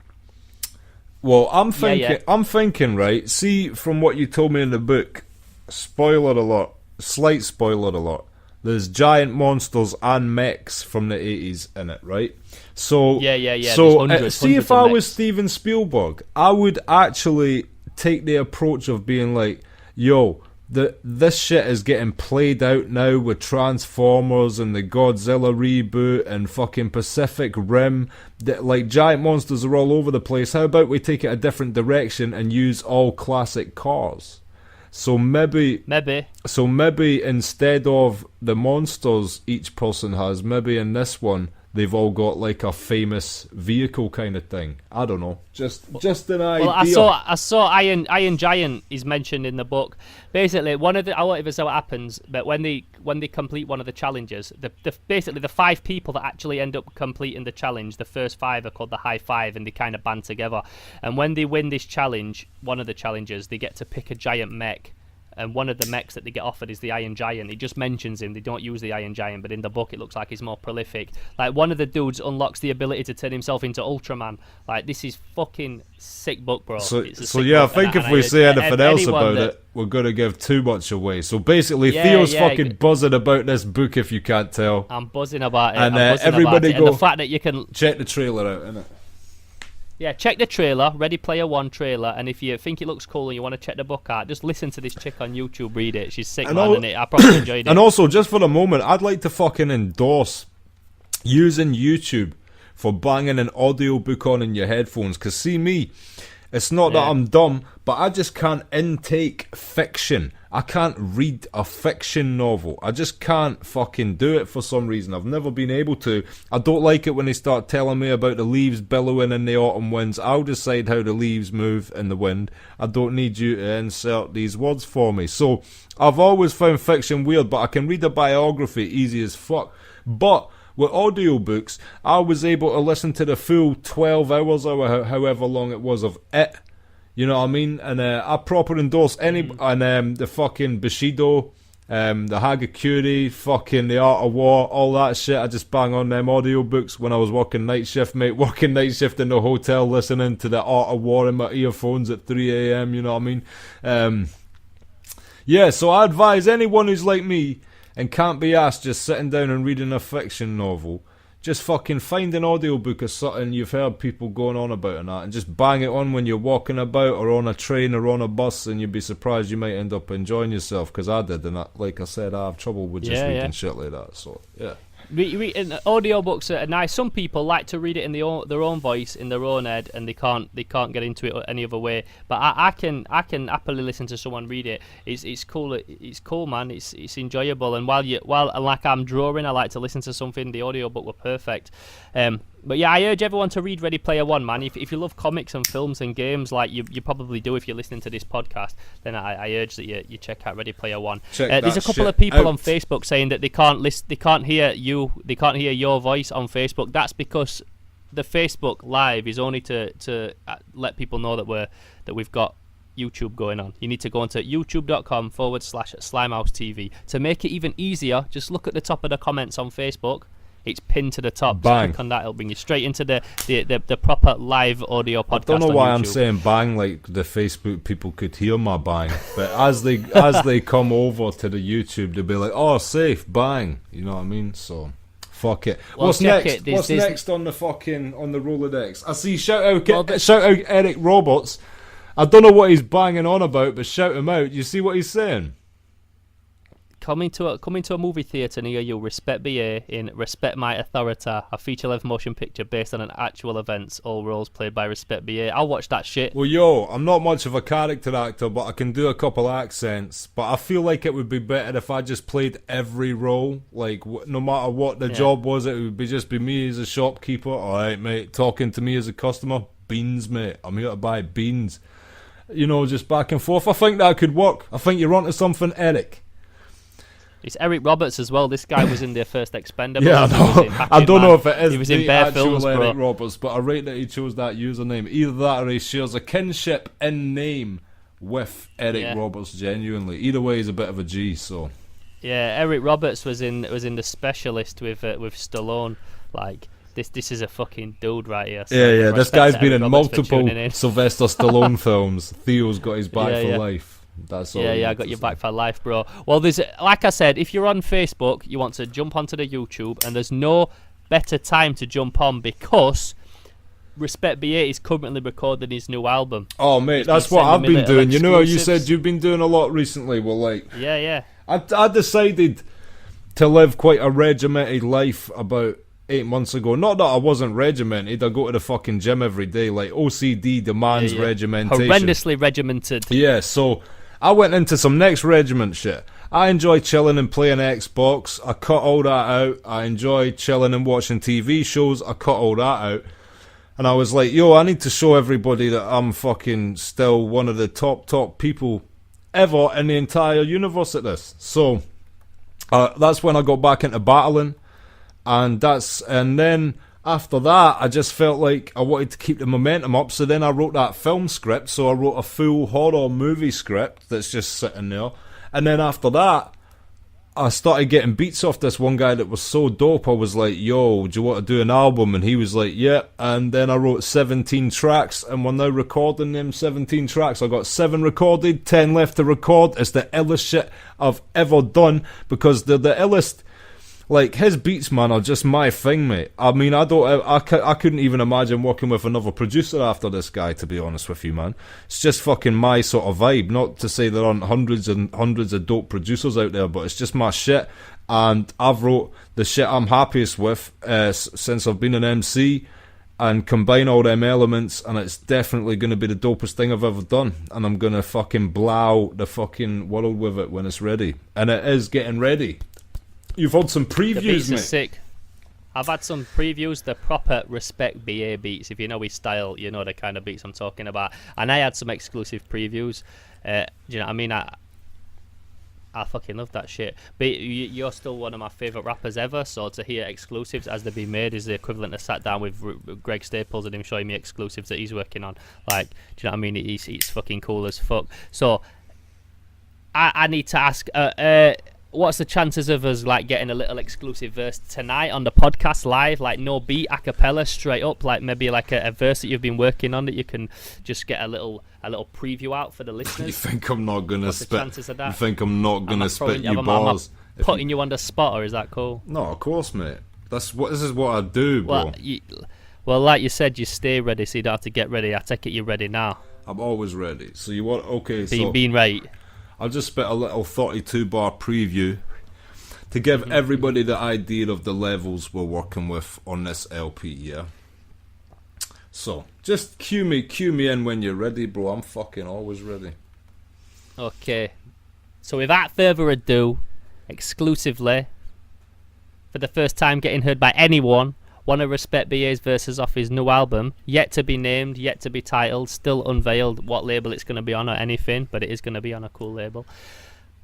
Well, I'm thinking, right, see, from what you told me in the book, spoiler alert, slight spoiler alert, there's giant monsters and mechs from the 80s in it, right? So, So, see, if I was Steven Spielberg, I would actually take the approach of being like, yo, this shit is getting played out now with Transformers and the Godzilla reboot and fucking Pacific Rim. Like, giant monsters are all over the place. How about we take it a different direction and use all classic cars? So maybe instead of the monsters each person has, maybe in this one they've all got like a famous vehicle kind of thing. I don't know. Just an idea. Well, I saw Iron Giant is mentioned in the book. Basically, I won't even say what happens, but when they complete one of the challenges, basically the 5 people that actually end up completing the challenge, the first 5 are called the High Five, and they kind of band together. And when they win this challenge, one of the challenges, they get to pick a giant mech. And one of the mechs that they get offered is the Iron Giant. It just mentions him. They don't use the Iron Giant, but in the book it looks like he's more prolific. Like, one of the dudes unlocks the ability to turn himself into Ultraman. Like, this is fucking sick book, bro. So yeah, book. I think if we say anything else about it, we're going to give too much away. So basically, Theo's fucking buzzing about this book, if you can't tell. I'm buzzing about it. And everybody go and the fact that you can check the trailer out, innit? Yeah, check the trailer, Ready Player One trailer, and if you think it looks cool and you want to check the book out, just listen to this chick on YouTube read it. She's sick, man, I probably enjoyed it. And also, just for the moment, I'd like to fucking endorse using YouTube for banging an audiobook on in your headphones, because see me, it's not that I'm dumb, but I just can't intake fiction. I can't read a fiction novel. I just can't fucking do it for some reason. I've never been able to. I don't like it when they start telling me about the leaves billowing in the autumn winds. I'll decide how the leaves move in the wind. I don't need you to insert these words for me. So I've always found fiction weird, but I can read a biography easy as fuck. But with audiobooks, I was able to listen to the full 12 hours or however long it was of it. You know what I mean? And I proper endorse any... And the fucking Bushido, the Hagakure, fucking The Art of War, all that shit. I just bang on them audiobooks when I was working night shift, mate. Working night shift in the hotel, listening to The Art of War in my earphones at 3 a.m, you know what I mean? Yeah, so I advise anyone who's like me and can't be asked just sitting down and reading a fiction novel, just fucking find an audiobook or something you've heard people going on about and that, and just bang it on when you're walking about or on a train or on a bus, and you'd be surprised you might end up enjoying yourself, because I did, and like I said, I have trouble with just reading shit like that, so yeah. Audiobooks are nice. Some people like to read it in their own voice, in their own head, and they can't get into it any other way. But I can happily listen to someone read it. It's cool. It's cool, man. It's enjoyable. And while like I'm drawing, I like to listen to something. The audiobook were perfect. But yeah, I urge everyone to read Ready Player One, man. If you love comics and films and games, like you probably do if you're listening to this podcast, then I urge that you check out Ready Player One. There's a couple of people on Facebook saying that they can't hear your voice on Facebook. That's because the Facebook Live is only to let people know that we've got YouTube going on. You need to go onto youtube.com/SlimeHouseTV. To make it even easier, just look at the top of the comments on Facebook. It's pinned to the top. Bang. So click on that, it'll bring you straight into the proper live audio podcast. I don't know why on I'm saying bang like the Facebook people could hear my bang, but as they come over to the YouTube, they'll be like, "Oh, safe bang," you know what I mean? So fuck it. Well, what's next? What's next on the Rolodex? I see. Shout out Eric Roberts. I don't know what he's banging on about, but shout him out. You see what he's saying? Coming to a movie theatre near you, Respek BA in Respect My Authority, a feature-length motion picture based on an actual events, all roles played by Respek BA. I'll watch that shit. Well, yo, I'm not much of a character actor, but I can do a couple accents. But I feel like it would be better if I just played every role. Like, no matter what the job was, it would just be me as a shopkeeper. All right, mate, talking to me as a customer. Beans, mate. I'm here to buy beans. You know, just back and forth. I think that could work. I think you're onto something, Eric. It's Eric Roberts as well. This guy was in their first Expendables. Yeah, I know. I don't know if it is he was the in bare actual films, Eric bro. Roberts, but I rate that he chose that username. Either that or he shares a kinship in name with Eric Roberts, genuinely. Either way, he's a bit of a G, so... Yeah, Eric Roberts was in The Specialist with Stallone. Like, this is a fucking dude right here. So yeah. This guy's been in multiple in. Sylvester Stallone films. Theo's got his back for life. That's all. Yeah, I got your back for life, bro. Well, there's, like I said, if you're on Facebook, you want to jump onto the YouTube, and there's no better time to jump on because Respek BA is currently recording his new album. Oh, mate, that's what I've been doing. You know how you said you've been doing a lot recently? Well, like... Yeah. I decided to live quite a regimented life about 8 months ago. Not that I wasn't regimented. I go to the fucking gym every day. Like, OCD demands regimentation. Horrendously regimented. Yeah, so... I went into some next regiment shit. I enjoy chilling and playing Xbox. I cut all that out. I enjoy chilling and watching TV shows. I cut all that out. And I was like, yo, I need to show everybody that I'm fucking still one of the top people ever in the entire universe at this. So, that's when I got back into battling. And then... After that, I just felt like I wanted to keep the momentum up, so then I wrote that film script, so I wrote a full horror movie script that's just sitting there. And then after that, I started getting beats off this one guy that was so dope. I was like, yo, do you want to do an album? And he was like, yeah. And then I wrote 17 tracks, and we're now recording them 17 tracks. I got 7 recorded, 10 left to record. It's the illest shit I've ever done, because they're the illest... Like, his beats, man, are just my thing, mate. I mean, I couldn't even imagine working with another producer after this guy, to be honest with you, man. It's just fucking my sort of vibe. Not to say there aren't hundreds and hundreds of dope producers out there, but it's just my shit. And I've wrote the shit I'm happiest with since I've been an MC, and combine all them elements, and it's definitely going to be the dopest thing I've ever done. And I'm going to fucking blow the fucking world with it when it's ready. And it is getting ready. You've had some previews, the beats mate. Are sick. I've had some previews, the proper Respek BA beats. If you know his style, you know the kind of beats I'm talking about. And I had some exclusive previews. Do you know what I mean? I fucking love that shit. But you're still one of my favourite rappers ever, so to hear exclusives as they've been made is the equivalent of sat down with Greg Staples and him showing me exclusives that he's working on. Like, do you know what I mean? He's fucking cool as fuck. So, I need to ask... what's the chances of us like getting a little exclusive verse tonight on the podcast live, like no beat, a cappella, straight up, like maybe like a verse that you've been working on that you can just get a little preview out for the listeners? You think I'm not gonna spit? Chances of that? You think I'm not gonna spit you bars? Am I putting you on the spot, or is that cool? No, of course, mate. This is what I do, bro. Well, like you said, you stay ready, so you don't have to get ready. I take it you're ready now. I'm always ready. So you want being right. I'll just spit a little 32-bar preview to give everybody the idea of the levels we're working with on this LP, yeah? So, just cue me in when you're ready, bro. I'm fucking always ready. Okay. So without further ado, exclusively, for the first time getting heard by anyone, one of Respek BA's verses off his new album, yet to be named, yet to be titled, still unveiled what label it's going to be on or anything, but it is going to be on a cool label.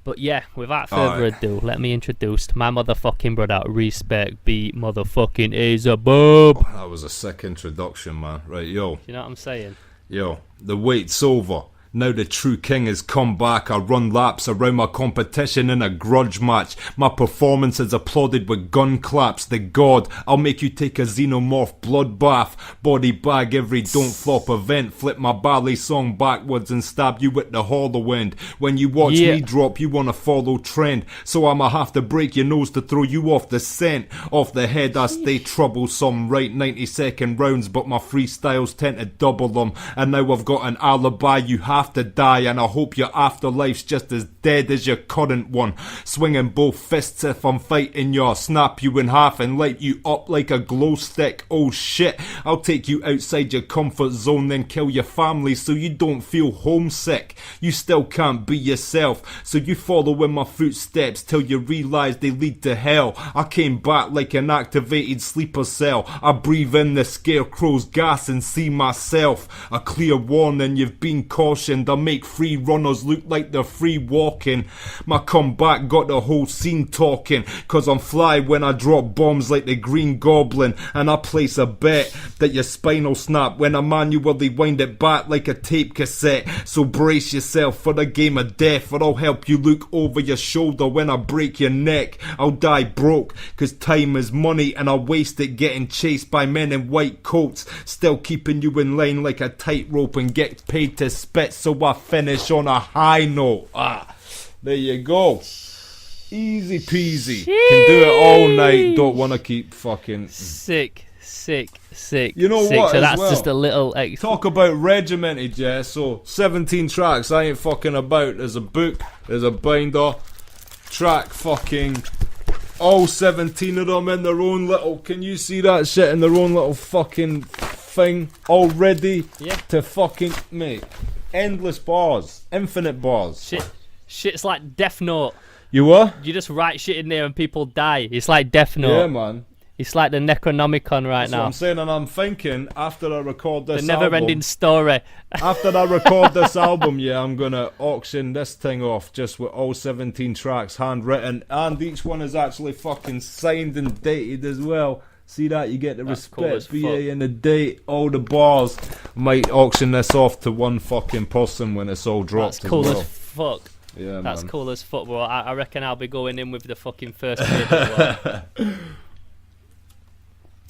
But yeah, without further ado, let me introduce my motherfucking brother, Respek B motherfucking A's a bub. Oh, that was a sick introduction, man. Right, yo. You know what I'm saying? Yo, the wait's over. Now the true king has come back. I run laps around my competition in a grudge match. My performance is applauded with gun claps. The god, I'll make you take a xenomorph bloodbath. Body bag every don't flop event. Flip my ballet song backwards and stab you with the hollow end. When you watch me drop, you wanna follow trend. So I'ma have to break your nose to throw you off the scent. Off the head I stay troublesome. Right 90-second rounds, but my freestyles tend to double them. And now I've got an alibi, you have to die, and I hope your afterlife's just as dead as your current one. Swinging both fists if I'm fighting you, snap you in half and light you up like a glow stick. Oh shit, I'll take you outside your comfort zone, then kill your family so you don't feel homesick. You still can't be yourself, so you follow in my footsteps till you realise they lead to hell. I came back like an activated sleeper cell. I breathe in the scarecrow's gas and see myself. A clear warning, you've been cautioned. cautioned. I make free runners look like they're free walking. My comeback got the whole scene talking, cause I'm fly when I drop bombs like the Green Goblin. And I place a bet that your spine will snap when I manually wind it back like a tape cassette. So brace yourself for the game of death, or I'll help you look over your shoulder when I break your neck. I'll die broke, cause time is money, and I'll waste it getting chased by men in white coats, still keeping you in line like a tightrope, and get paid to spit so I finish on a high note. There you go. Easy peasy. Can do it all night. Don't want to keep fucking... Sick. You know sick. what? So that's well, just a little. Talk about regimented, yeah. So 17 tracks. I ain't fucking about. There's a book. There's a binder. Track fucking. All 17 of them in their own little. Can you see that shit in their own little fucking thing? All ready to fucking mate. Endless bars, infinite bars. Shit's like Death Note. You what? You just write shit in there and people die. It's like Death Note. Yeah, man. It's like the Necronomicon right That's now. what I'm saying, and I'm thinking after I record this the never-ending story. After I record this album, I'm gonna auction this thing off just with all 17 tracks handwritten, and each one is actually fucking signed and dated as well. See that? You get the Respek BA and the date, all the bars. Might auction this off to one fucking person when it's all dropped. That's cool as well. as fuck. Yeah, That's man. cool as fuck, bro. I reckon I'll be going in with the fucking first page as well.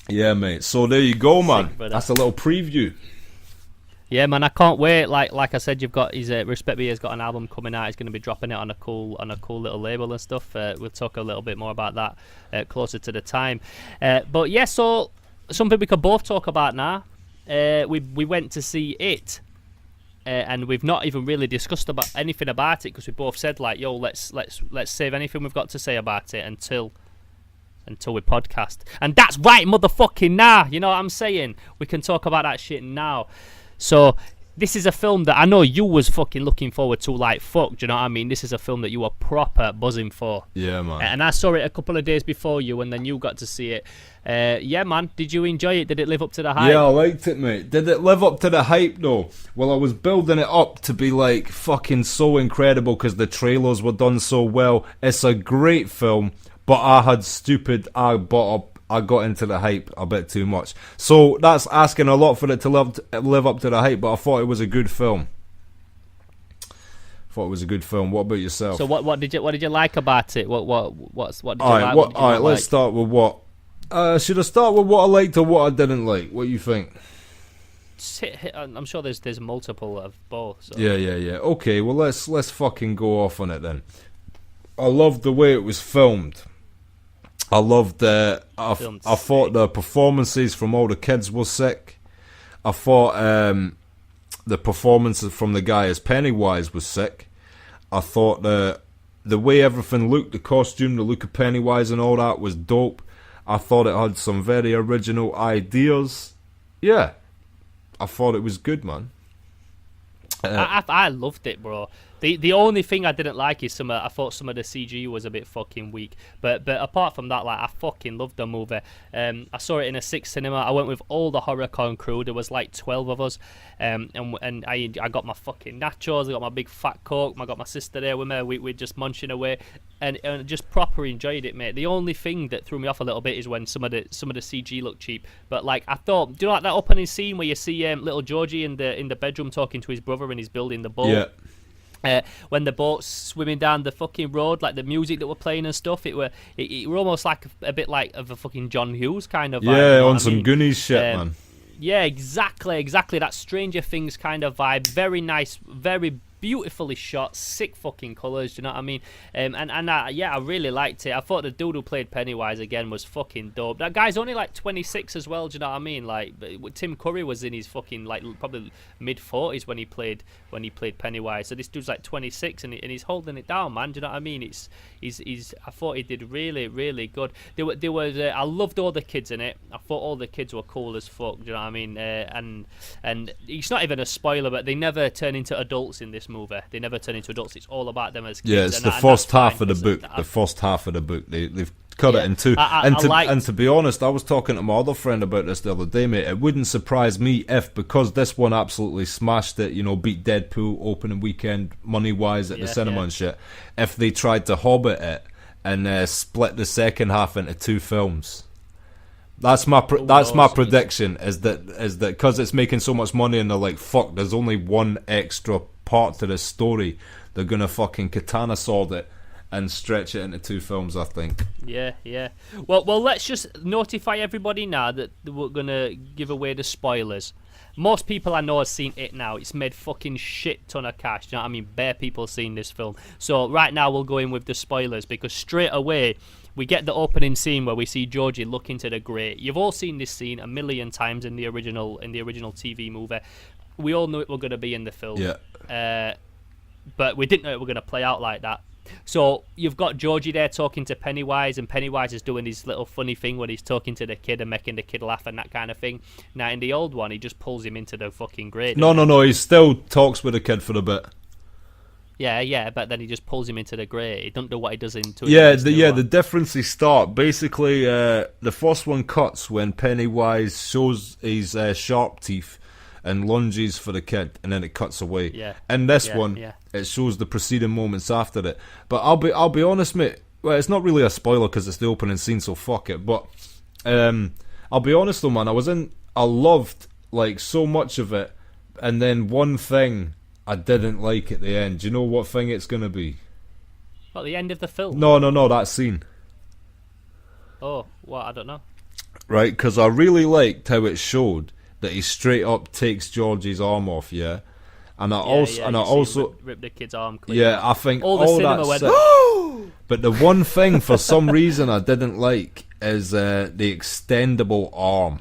Yeah, mate. So there you go, man. Sick, that's a little preview. Yeah, man. I can't wait. Like I said, you've got his Respek BA's got an album coming out. He's going to be dropping it on a cool little label and stuff. We'll talk a little bit more about that closer to the time. But yeah, so something we could both talk about now. We went to see it. And we've not even really discussed about anything about it because we both said like, yo, let's save anything we've got to say about it until we podcast. And that's right, motherfucking now. You know what I'm saying? We can talk about that shit now. So this is a film that I know you was fucking looking forward to like fuck. Do you know what I mean? This is a film that you were proper buzzing for. Yeah, man. And I saw it a couple of days before you, and then you got to see it. Yeah, man. Did you enjoy it? Did it live up to the hype? Yeah, I liked it, mate. Did it live up to the hype, though? Well, I was building it up to be, like, fucking so incredible because the trailers were done so well. It's a great film, but I got into the hype a bit too much. So that's asking a lot for it to live up to the hype, but I thought it was a good film. What about yourself? So what did you like about it? What did you like? All right, let's start with what. Should I start with what I liked or what I didn't like? What do you think? I'm sure there's multiple of both. So. Yeah. Okay, well let's fucking go off on it then. I loved the way it was filmed. I loved I thought the performances from all the kids were sick. I thought the performances from the guy as Pennywise was sick. I thought the way everything looked, the costume, the look of Pennywise and all that was dope. I thought it had some very original ideas. Yeah, I thought it was good, man. I loved it, bro. The only thing I didn't like is I thought some of the CG was a bit fucking weak. But apart from that, like I fucking loved the movie. I saw it in a 6 cinema. I went with all the HorrorCon crew. There was like 12 of us. And I got my fucking nachos. I got my big fat Coke. I got my sister there with me. We're just munching away. And just proper enjoyed it, mate. The only thing that threw me off a little bit is when some of the CG looked cheap. But like I thought, do you know like that opening scene where you see little Georgie in the bedroom talking to his brother and he's building the boat? Yeah. When the boat's swimming down the fucking road, like the music that were playing and stuff, it were almost like a bit like of a fucking John Hughes kind of vibe. Yeah, you know on some Goonies shit, man. Yeah, exactly. That Stranger Things kind of vibe. Very nice, very beautifully shot, sick fucking colours, do you know what I mean? I really liked it. I thought the dude who played Pennywise again was fucking dope. That guy's only like 26 as well, do you know what I mean? Like Tim Curry was in his fucking like probably mid-40s when he played Pennywise. So this dude's like 26 and he's holding it down, man. Do you know what I mean? I thought he did really, really good. There was I loved all the kids in it. I thought all the kids were cool as fuck, do you know what I mean? And it's not even a spoiler, but they never turn into adults in this movie. They never turn into adults. It's all about them as kids. Yeah, it's the first half of the book. The first half of the book, they've cut it in two. And to be honest, I was talking to my other friend about this the other day, mate. It wouldn't surprise me if, because this one absolutely smashed it, beat Deadpool opening weekend money wise at the cinema and shit, if they tried to Hobbit it and split the second half into two films. That's my prediction, is that because it's making so much money and they're like, fuck, there's only one extra part to this story, they're gonna fucking katana sword it and stretch it into two films, I think. Yeah. Well, let's just notify everybody now that we're gonna give away the spoilers. Most people I know have seen it now. It's made fucking shit ton of cash. You know what I mean? Bare people seen this film. So right now we'll go in with the spoilers, because straight away we get the opening scene where we see Georgie look into the grate. You've all seen this scene a million times in the original TV movie. We all knew it was going to be in the film. Yeah. But we didn't know it was going to play out like that. So you've got Georgie there talking to Pennywise, and Pennywise is doing his little funny thing when he's talking to the kid and making the kid laugh and that kind of thing. Now in the old one, he just pulls him into the fucking grate. No, he still talks with the kid for a bit. Yeah, but then he just pulls him into the grate. He don't know what he does into it. The differences start. Basically, the first one cuts when Pennywise shows his sharp teeth and lunges for the kid, and then it cuts away. Yeah. And this one, it shows the preceding moments after it. But I'll be honest, mate. Well, it's not really a spoiler because it's the opening scene, so fuck it. But I'll be honest though, man. I loved like so much of it, and then one thing I didn't like at the end. Do you know what thing it's gonna be? What, the end of the film? No, that scene. Oh, what? I don't know. Right, because I really liked how it showed that he straight up takes Georgie's arm off, and I also rip the kid's arm clean. Yeah, I think all the cinema went. But the one thing for some reason I didn't like is the extendable arm.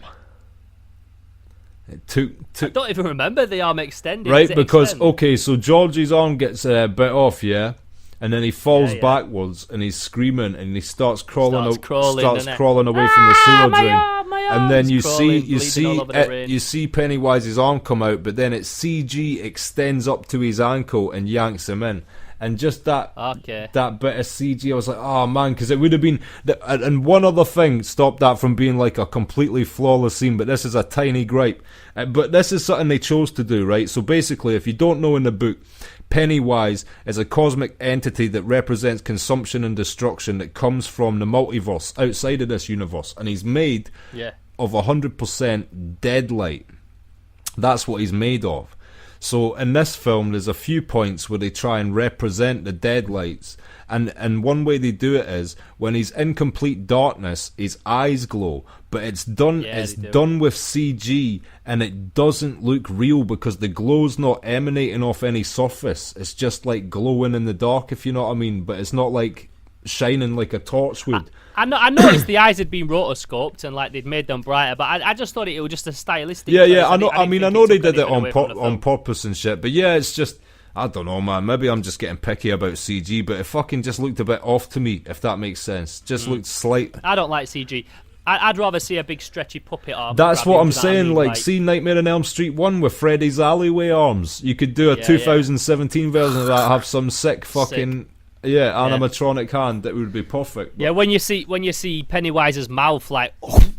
It took I don't even remember the arm extending. Right, because okay, so Georgie's arm gets bit off, and then he falls backwards and he's screaming and he starts crawling away from the sewer drain. And then you see Pennywise's arm come out, but then its CG extends up to his ankle and yanks him in. And just that bit of CG, I was like, oh man, because it would have been. And one other thing stopped that from being like a completely flawless scene, but this is a tiny gripe. But this is something they chose to do, right? So basically, if you don't know in the book, Pennywise is a cosmic entity that represents consumption and destruction that comes from the multiverse outside of this universe, and he's made of 100% deadlight. That's what he's made of. So in this film, there's a few points where they try and represent the deadlights, and one way they do it is when he's in complete darkness, his eyes glow, but it's done with CG, and it doesn't look real because the glow's not emanating off any surface. It's just like glowing in the dark, if you know what I mean. But it's not like shining like a torch would. I noticed the eyes had been rotoscoped and like they'd made them brighter, but I just thought it was just a stylistic. Yeah. I know. I know they did it on purpose and shit. But yeah, it's just, I don't know, man. Maybe I'm just getting picky about CG, but it fucking just looked a bit off to me, if that makes sense. Just looked slight. I don't like CG. I'd rather see a big stretchy puppet arm. That's what I'm saying. Like, see Nightmare on Elm Street 1 with Freddy's alleyway arms. You could do a 2017 version of that. Have some sick fucking. Yeah, animatronic hand, that would be perfect. But. Yeah, when you see Pennywise's mouth like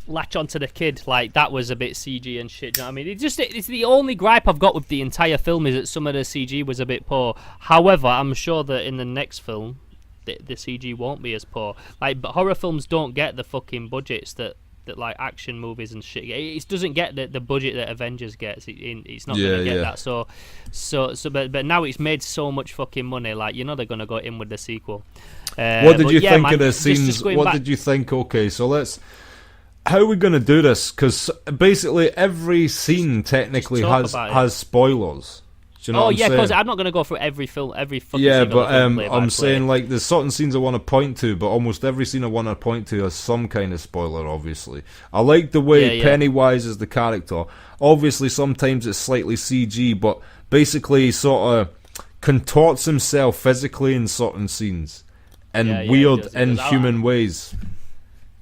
latch onto the kid, like that was a bit CG and shit. You know what I mean? It's the only gripe I've got with the entire film is that some of the CG was a bit poor. However, I'm sure that in the next film, the CG won't be as poor. Like, but horror films don't get the fucking budgets that like action movies and shit. It doesn't get the budget that Avengers gets. It's not going to get that. But now it's made so much fucking money. Like, they're going to go in with the sequel. What did you think of the scenes? What did you think? Okay, so how are we going to do this? Because basically every scene technically has spoilers. Do you know what I'm saying? because I'm not going to go through every film, every fucking but I'm saying, like, there's certain scenes I want to point to, but almost every scene I want to point to has some kind of spoiler, obviously. I like the way Pennywise is the character. Obviously, sometimes it's slightly CG, but basically he sort of contorts himself physically in certain scenes in weird, inhuman ways.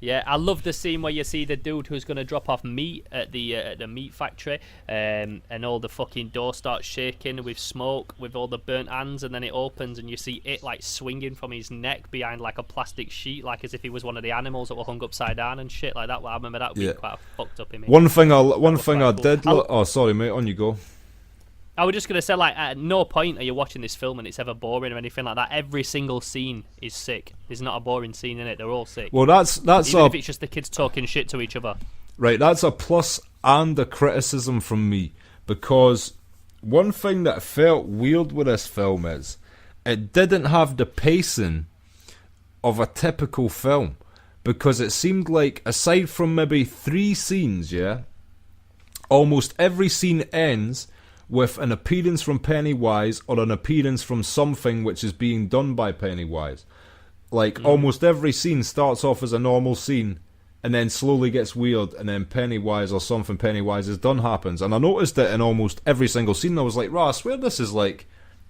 Yeah, I love the scene where you see the dude who's going to drop off meat at the meat factory, and all the fucking door starts shaking with smoke, with all the burnt hands, and then it opens and you see it like swinging from his neck behind like a plastic sheet, like as if he was one of the animals that were hung upside down and shit like that. Well, I remember that being quite a fucked up image. One thing I did. Oh, sorry, mate. On you go. I was just going to say, like, at no point are you watching this film and it's ever boring or anything like that. Every single scene is sick. There's not a boring scene in it. They're all sick. Well, that's even if it's just the kids talking shit to each other. Right, that's a plus and a criticism from me. Because one thing that felt weird with this film is it didn't have the pacing of a typical film. Because it seemed like, aside from maybe 3 scenes, almost every scene ends with an appearance from Pennywise or an appearance from something which is being done by Pennywise. Like, almost every scene starts off as a normal scene and then slowly gets weird, and then Pennywise or something Pennywise has done happens. And I noticed it in almost every single scene. I was like, I swear this is like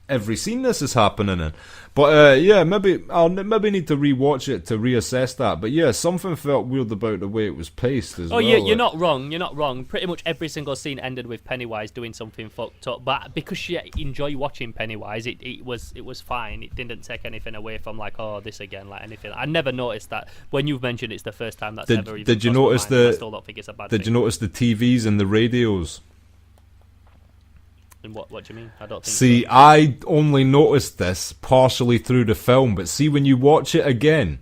every scene this is happening in. But maybe I'll need to rewatch it to reassess that. But yeah, something felt weird about the way it was paced as well. Yeah, you're not wrong. You're not wrong. Pretty much every single scene ended with Pennywise doing something fucked up. But because you enjoy watching Pennywise, it was fine. It didn't take anything away from like, oh, this again, like anything. I never noticed that. When you've mentioned it's the first time that's ever even. Did you notice I still don't think it's a bad thing. Did you notice the TVs and the radios? And what do you mean? I don't think See, so. I only noticed this partially through the film, but see, when you watch it again,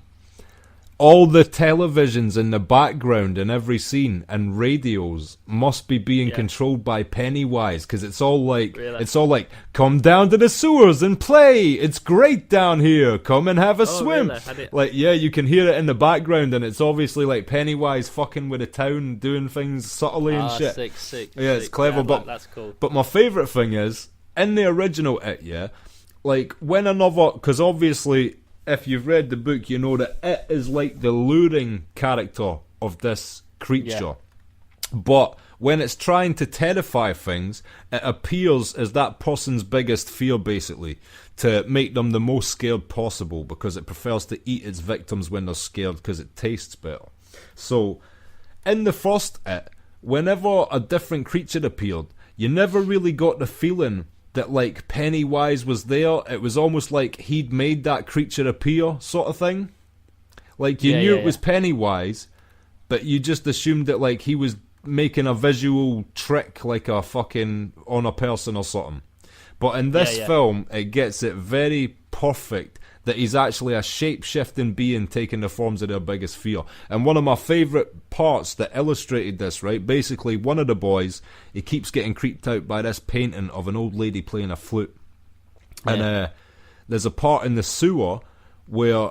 all the televisions in the background in every scene and radios must be being controlled by Pennywise, because it's all like, come down to the sewers and play. It's great down here. Come and have a swim. Really? Like, yeah, you can hear it in the background, and it's obviously like Pennywise fucking with the town, doing things subtly and shit. Sick. Yeah, it's clever, yeah, but that's cool. But my favourite thing is in the original It, like when another, because obviously, if you've read the book, you know that it is like the luring character of this creature. But when it's trying to terrify things, it appears as that person's biggest fear, basically, to make them the most scared possible, because it prefers to eat its victims when they're scared because it tastes better. So, in the first It, whenever a different creature appeared, you never really got the feeling that like Pennywise was there. It was almost like he'd made that creature appear, sort of thing. Like you knew it was Pennywise, but you just assumed that like he was making a visual trick, like a fucking on a person or something. But in this film, it gets it very perfect that he's actually a shape-shifting being taking the forms of their biggest fear. And one of my favourite parts that illustrated this, right, basically one of the boys, he keeps getting creeped out by this painting of an old lady playing a flute. And there's a part in the sewer where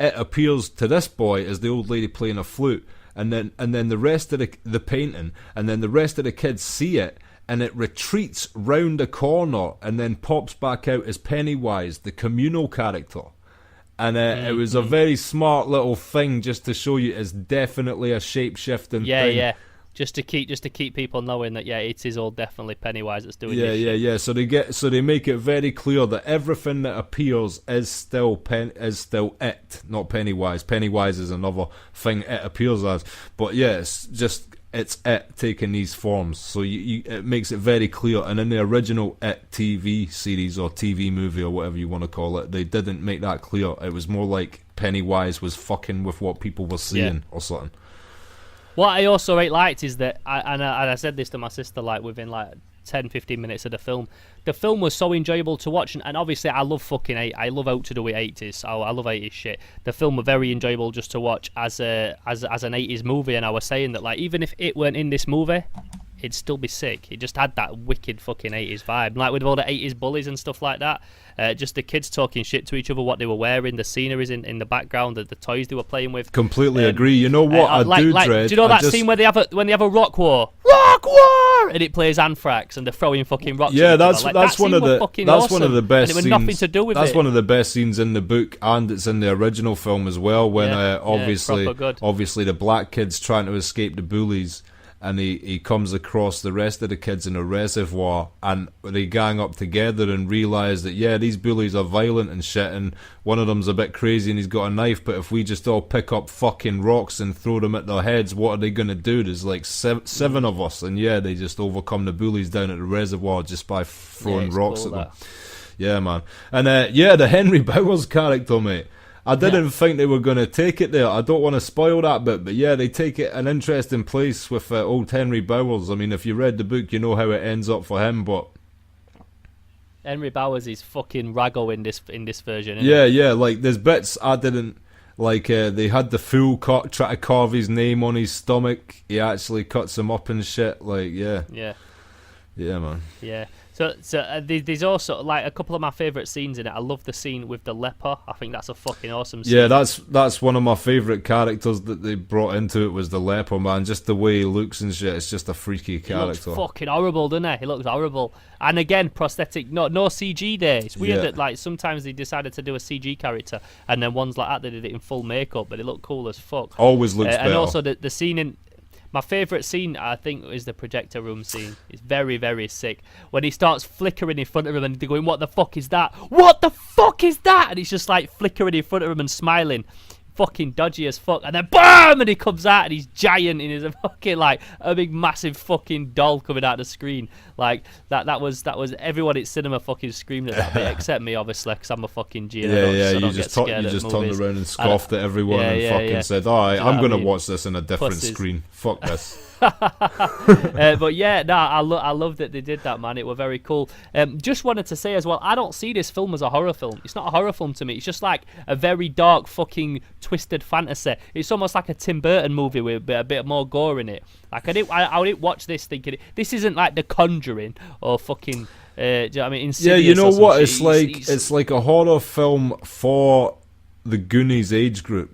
it appears to this boy as the old lady playing a flute, and then the rest of the painting, and then the rest of the kids see it, and it retreats round the corner and then pops back out as Pennywise, the communal character. And it was a very smart little thing just to show you it's definitely a shape-shifting thing. Yeah. Just to keep people knowing that it is all definitely Pennywise that's doing this shit. Yeah. So they make it very clear that everything that appears is still it, not Pennywise. Pennywise is another thing it appears as. But it's it taking these forms, so it makes it very clear. And in the original It TV series or TV movie or whatever you want to call it, they didn't make that clear. It was more like Pennywise was fucking with what people were seeing or something. What I also liked is that, I said this to my sister like within like 10-15 minutes of the film was so enjoyable to watch, and obviously I love I love out to do with 80s. I love 80s shit. The film was very enjoyable just to watch as an 80s movie, and I was saying that like even if it weren't in this movie, it'd still be sick. It just had that wicked fucking 80s vibe, like with all the 80s bullies and stuff like that. Just the kids talking shit to each other, what they were wearing, the sceneries in the background, the toys they were playing with. Completely agree. You know what I do dread? Do you know that scene where they have a rock war, and it plays Anthrax and they're throwing fucking rocks? Yeah, that's one of the best and it scenes. Nothing to do with that's it. one of the best scenes in the book, and it's in the original film as well. When obviously the black kids trying to escape the bullies. and he comes across the rest of the kids in a reservoir, and they gang up together and realise that, yeah, these bullies are violent and shit, and one of them's a bit crazy and he's got a knife, but if we just all pick up fucking rocks and throw them at their heads, what are they going to do? There's like seven of us, and yeah, they just overcome the bullies down at the reservoir just by throwing rocks cool, at them. Yeah, man. And the Henry Bowers character, mate, I didn't think they were going to take it there. I don't want to spoil that bit, but yeah, they take it an interesting place with old Henry Bowers. I mean, if you read the book, you know how it ends up for him, but Henry Bowers is fucking raggo in this version, isn't yeah, like there's bits I didn't like. They had the fool try to carve his name on his stomach. He actually cuts him up and shit. Like, yeah, man. Yeah. So there's also like a couple of my favourite scenes in it. I love the scene with the leper. I think that's a fucking awesome scene. Yeah, that's one of my favourite characters that they brought into it, was the leper, man. Just the way he looks and shit, it's just a freaky character. He looks fucking horrible, doesn't he? He looks horrible. And again, prosthetic, no CG there. It's weird that like sometimes they decided to do a CG character, and then ones like that they did it in full makeup, but it looked cool as fuck. Always looks better. And also the scene in... My favourite scene, I think, is the projector room scene. It's very, very sick. When he starts flickering in front of him and they're going, what the fuck is that? What the fuck is that? And he's just like flickering in front of him and smiling. Fucking dodgy as fuck. And then BAM! And he comes out and he's giant and he's a fucking like a big massive fucking doll coming out of the screen. Like that was everyone at cinema fucking screamed at that bit, except me obviously, because I'm a fucking G. You just turned around and scoffed at everyone and said, alright, I'm gonna watch this on a different screen. Fuck this. But yeah, I love that they did that, man. It were very cool. Just wanted to say as well, I don't see this film as a horror film. It's not a horror film to me. It's just like a very dark fucking twisted fantasy. It's almost like a Tim Burton movie with a bit more gore in it. Like I didn't watch this thinking this isn't like The Conjuring or fucking do you know what I mean? Insidious, you know what? It's like a horror film for the Goonies age group.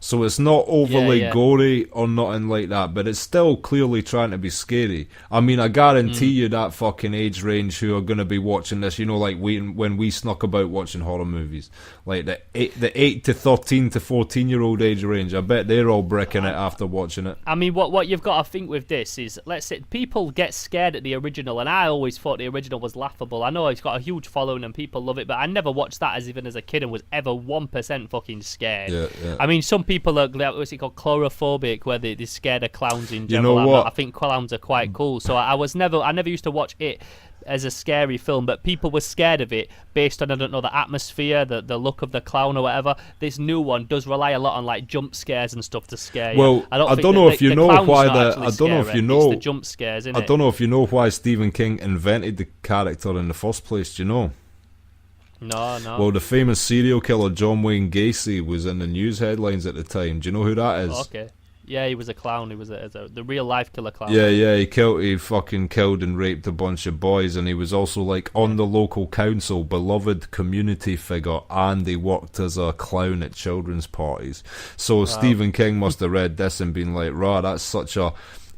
So it's not overly gory or nothing like that, but it's still clearly trying to be scary. I mean, I guarantee you that fucking age range who are going to be watching this, you know, like when we snuck about watching horror movies, like the 8 to 13 to 14-year-old age range, I bet they're all bricking it after watching it. I mean, what you've got to think with this is, let's say, people get scared at the original, and I always thought the original was laughable. I know it's got a huge following and people love it, but I never watched that even as a kid and was ever 1% fucking scared. Yeah. I mean, some people are, what's it called, chlorophobic, where they're scared of clowns in general. You know what? I think clowns are quite cool, so I never used to watch it as a scary film, but people were scared of it based on, I don't know, the atmosphere, the look of the clown or whatever. This new one does rely a lot on like jump scares and stuff to scare you. Well, I don't know if you know why it's the jump scares, I don't know if you know why Stephen King invented the character in the first place. Do you know? No. Well, the famous serial killer John Wayne Gacy was in the news headlines at the time. Do you know who that is? Okay. Yeah, he was a clown. He was the real life killer clown. Yeah, he fucking killed and raped a bunch of boys, and he was also like on the local council, beloved community figure, and he worked as a clown at children's parties. So Stephen King must have read this and been like, "Rah, that's such a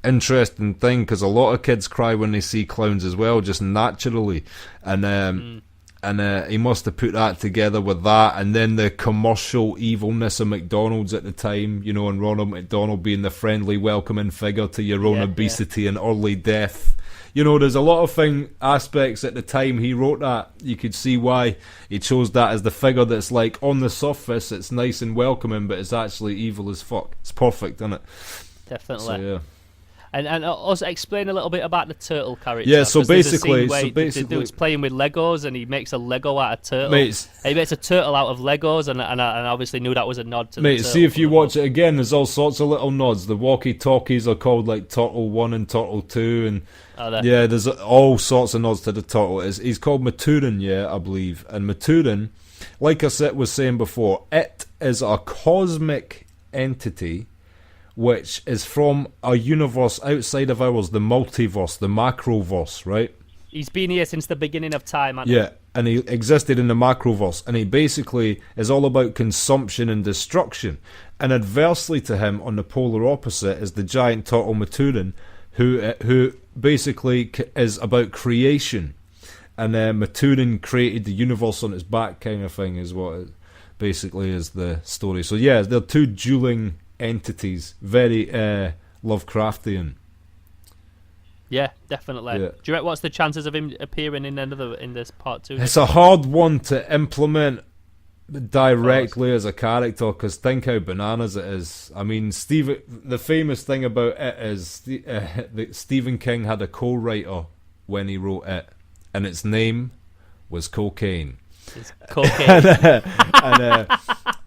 interesting thing," because a lot of kids cry when they see clowns as well, just naturally, and he must have put that together with that, and then the commercial evilness of McDonald's at the time, you know, and Ronald McDonald being the friendly, welcoming figure to your own obesity and early death. You know, there's a lot of aspects at the time he wrote that. You could see why he chose that as the figure that's like, on the surface, it's nice and welcoming, but it's actually evil as fuck. It's perfect, isn't it? Definitely. So, yeah. And also explain a little bit about the turtle character. Yeah, so basically, the dude's playing with Legos and he makes a Lego out of turtle. He makes a turtle out of Legos, and I obviously knew that was a nod to the turtle. See if you watch it again, there's all sorts of little nods. The walkie-talkies are called like Turtle 1 and Turtle 2, and there's all sorts of nods to the turtle. He's called Maturin, I believe. And Maturin, like I was saying before, it is a cosmic entity which is from a universe outside of ours, the multiverse, the macroverse, right? He's been here since the beginning of time, hasn't he? And he existed in the macroverse, and he basically is all about consumption and destruction. And adversely to him, on the polar opposite, is the giant turtle Maturin, who basically is about creation. And Maturin created the universe on his back, kind of thing, is what it basically is the story. So yeah, they're two dueling entities, very Lovecraftian. Yeah, definitely. Yeah. Do you reckon what's the chances of him appearing in this part 2? It's a hard one to implement directly as a character, because think how bananas it is. I mean, the famous thing about it is that Stephen King had a co-writer when he wrote it, and its name was Cocaine. It's cocaine.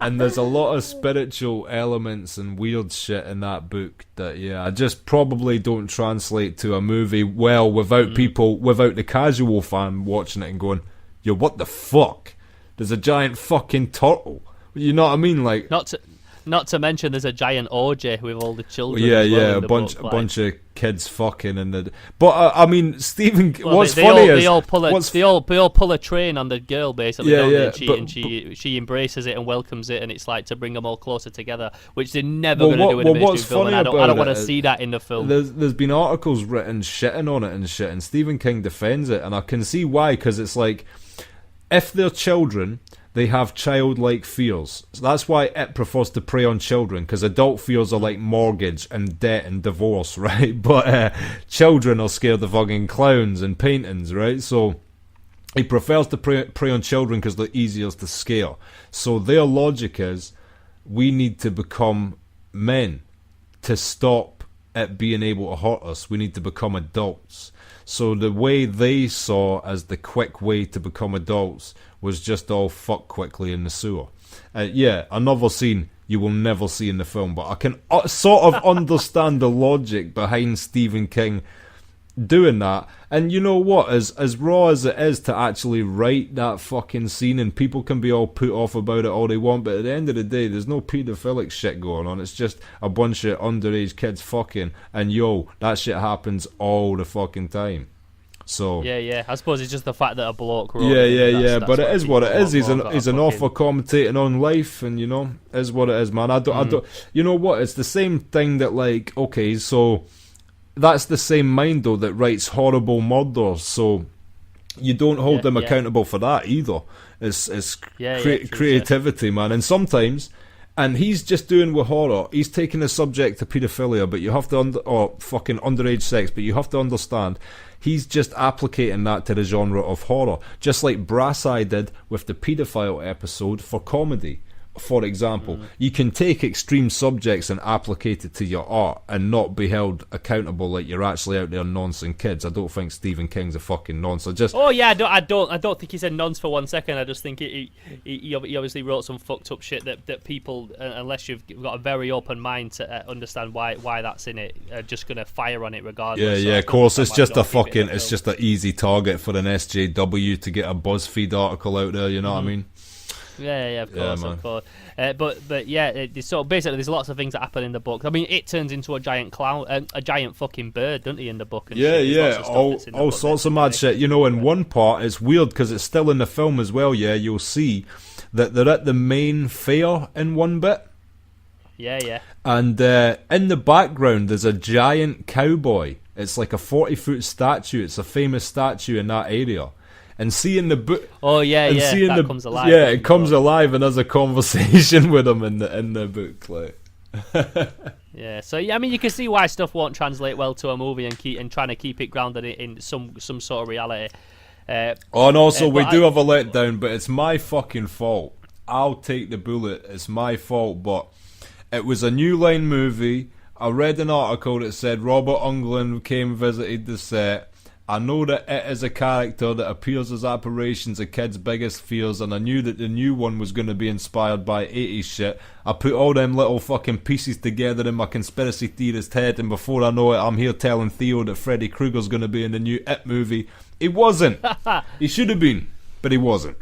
And there's a lot of spiritual elements and weird shit in that book that, I just probably don't translate to a movie well without the casual fan watching it and going, yo, what the fuck? There's a giant fucking turtle. You know what I mean? Like, Not to mention there's a giant orgy with all the children. a bunch of kids fucking in the. But I mean, Stephen. What's funny is they all pull a train on the girl basically. And she embraces it and welcomes it, and it's like to bring them all closer together, which they're never going to do in a mainstream film. And I don't want to see that in the film. There's been articles written shitting on it and shit, and Stephen King defends it, and I can see why, because it's like, if they're children, they have childlike fears. So that's why it prefers to prey on children, because adult fears are like mortgage and debt and divorce, right? But children are scared of fucking clowns and paintings, right? So he prefers to prey on children because they're easiest to scare. So their logic is, we need to become men to stop it being able to hurt us. We need to become adults. So the way they saw as the quick way to become adults was just all fuck quickly in the sewer. Another scene you will never see in the film, but I can sort of understand the logic behind Stephen King doing that. And you know what, as raw as it is to actually write that fucking scene, and people can be all put off about it all they want, but at the end of the day, there's no paedophilic shit going on. It's just a bunch of underage kids fucking, and that shit happens all the fucking time. So I suppose it's just the fact that a bloke wrote but it is what it is. He's an author commentating on life, and is what it is, man. I don't. You know what? It's the same thing that, like, okay, so that's the same mind though that writes horrible murders. So you don't hold them accountable for that either. It's creativity, man. And sometimes. And he's just doing with horror. He's taking a subject to paedophilia, but you have to or fucking underage sex. But you have to understand, he's just applicating that to the genre of horror, just like Brass Eye did with the paedophile episode for comedy. For example, you can take extreme subjects and applicate it to your art and not be held accountable like you're actually out there noncing kids. I don't think Stephen King's a fucking nonce. I don't think he said nonce for 1 second. I just think he obviously wrote some fucked up shit that people, unless you've got a very open mind to understand why that's in it, are just gonna fire on it regardless. Of course. It's just it's just an easy target for an SJW to get a BuzzFeed article out there. You know what I mean? Yeah, of course. So basically, there's lots of things that happen in the book. I mean, it turns into a giant clown, a giant fucking bird, doesn't he, in the book? And all sorts of mad shit. In one part, it's weird because it's still in the film as well. Yeah, you'll see that they're at the main fair in one bit. Yeah. And in the background, there's a giant cowboy. It's like a 40-foot statue. It's a famous statue in that area. And seeing the book, that comes alive. Yeah, it comes alive, and there's a conversation with him in the book, like. So I mean, you can see why stuff won't translate well to a movie, and trying to keep it grounded in some sort of reality. And also we do have a letdown, but it's my fucking fault. I'll take the bullet. It's my fault, but it was a New Line movie. I read an article that said Robert Englund came and visited the set. I know that it is a character that appears as apparitions of kids' biggest fears, and I knew that the new one was going to be inspired by 80s shit. I put all them little fucking pieces together in my conspiracy theorist head, and before I know it, I'm here telling Theo that Freddy Krueger's going to be in the new Ep movie. He wasn't. He should have been, but he wasn't.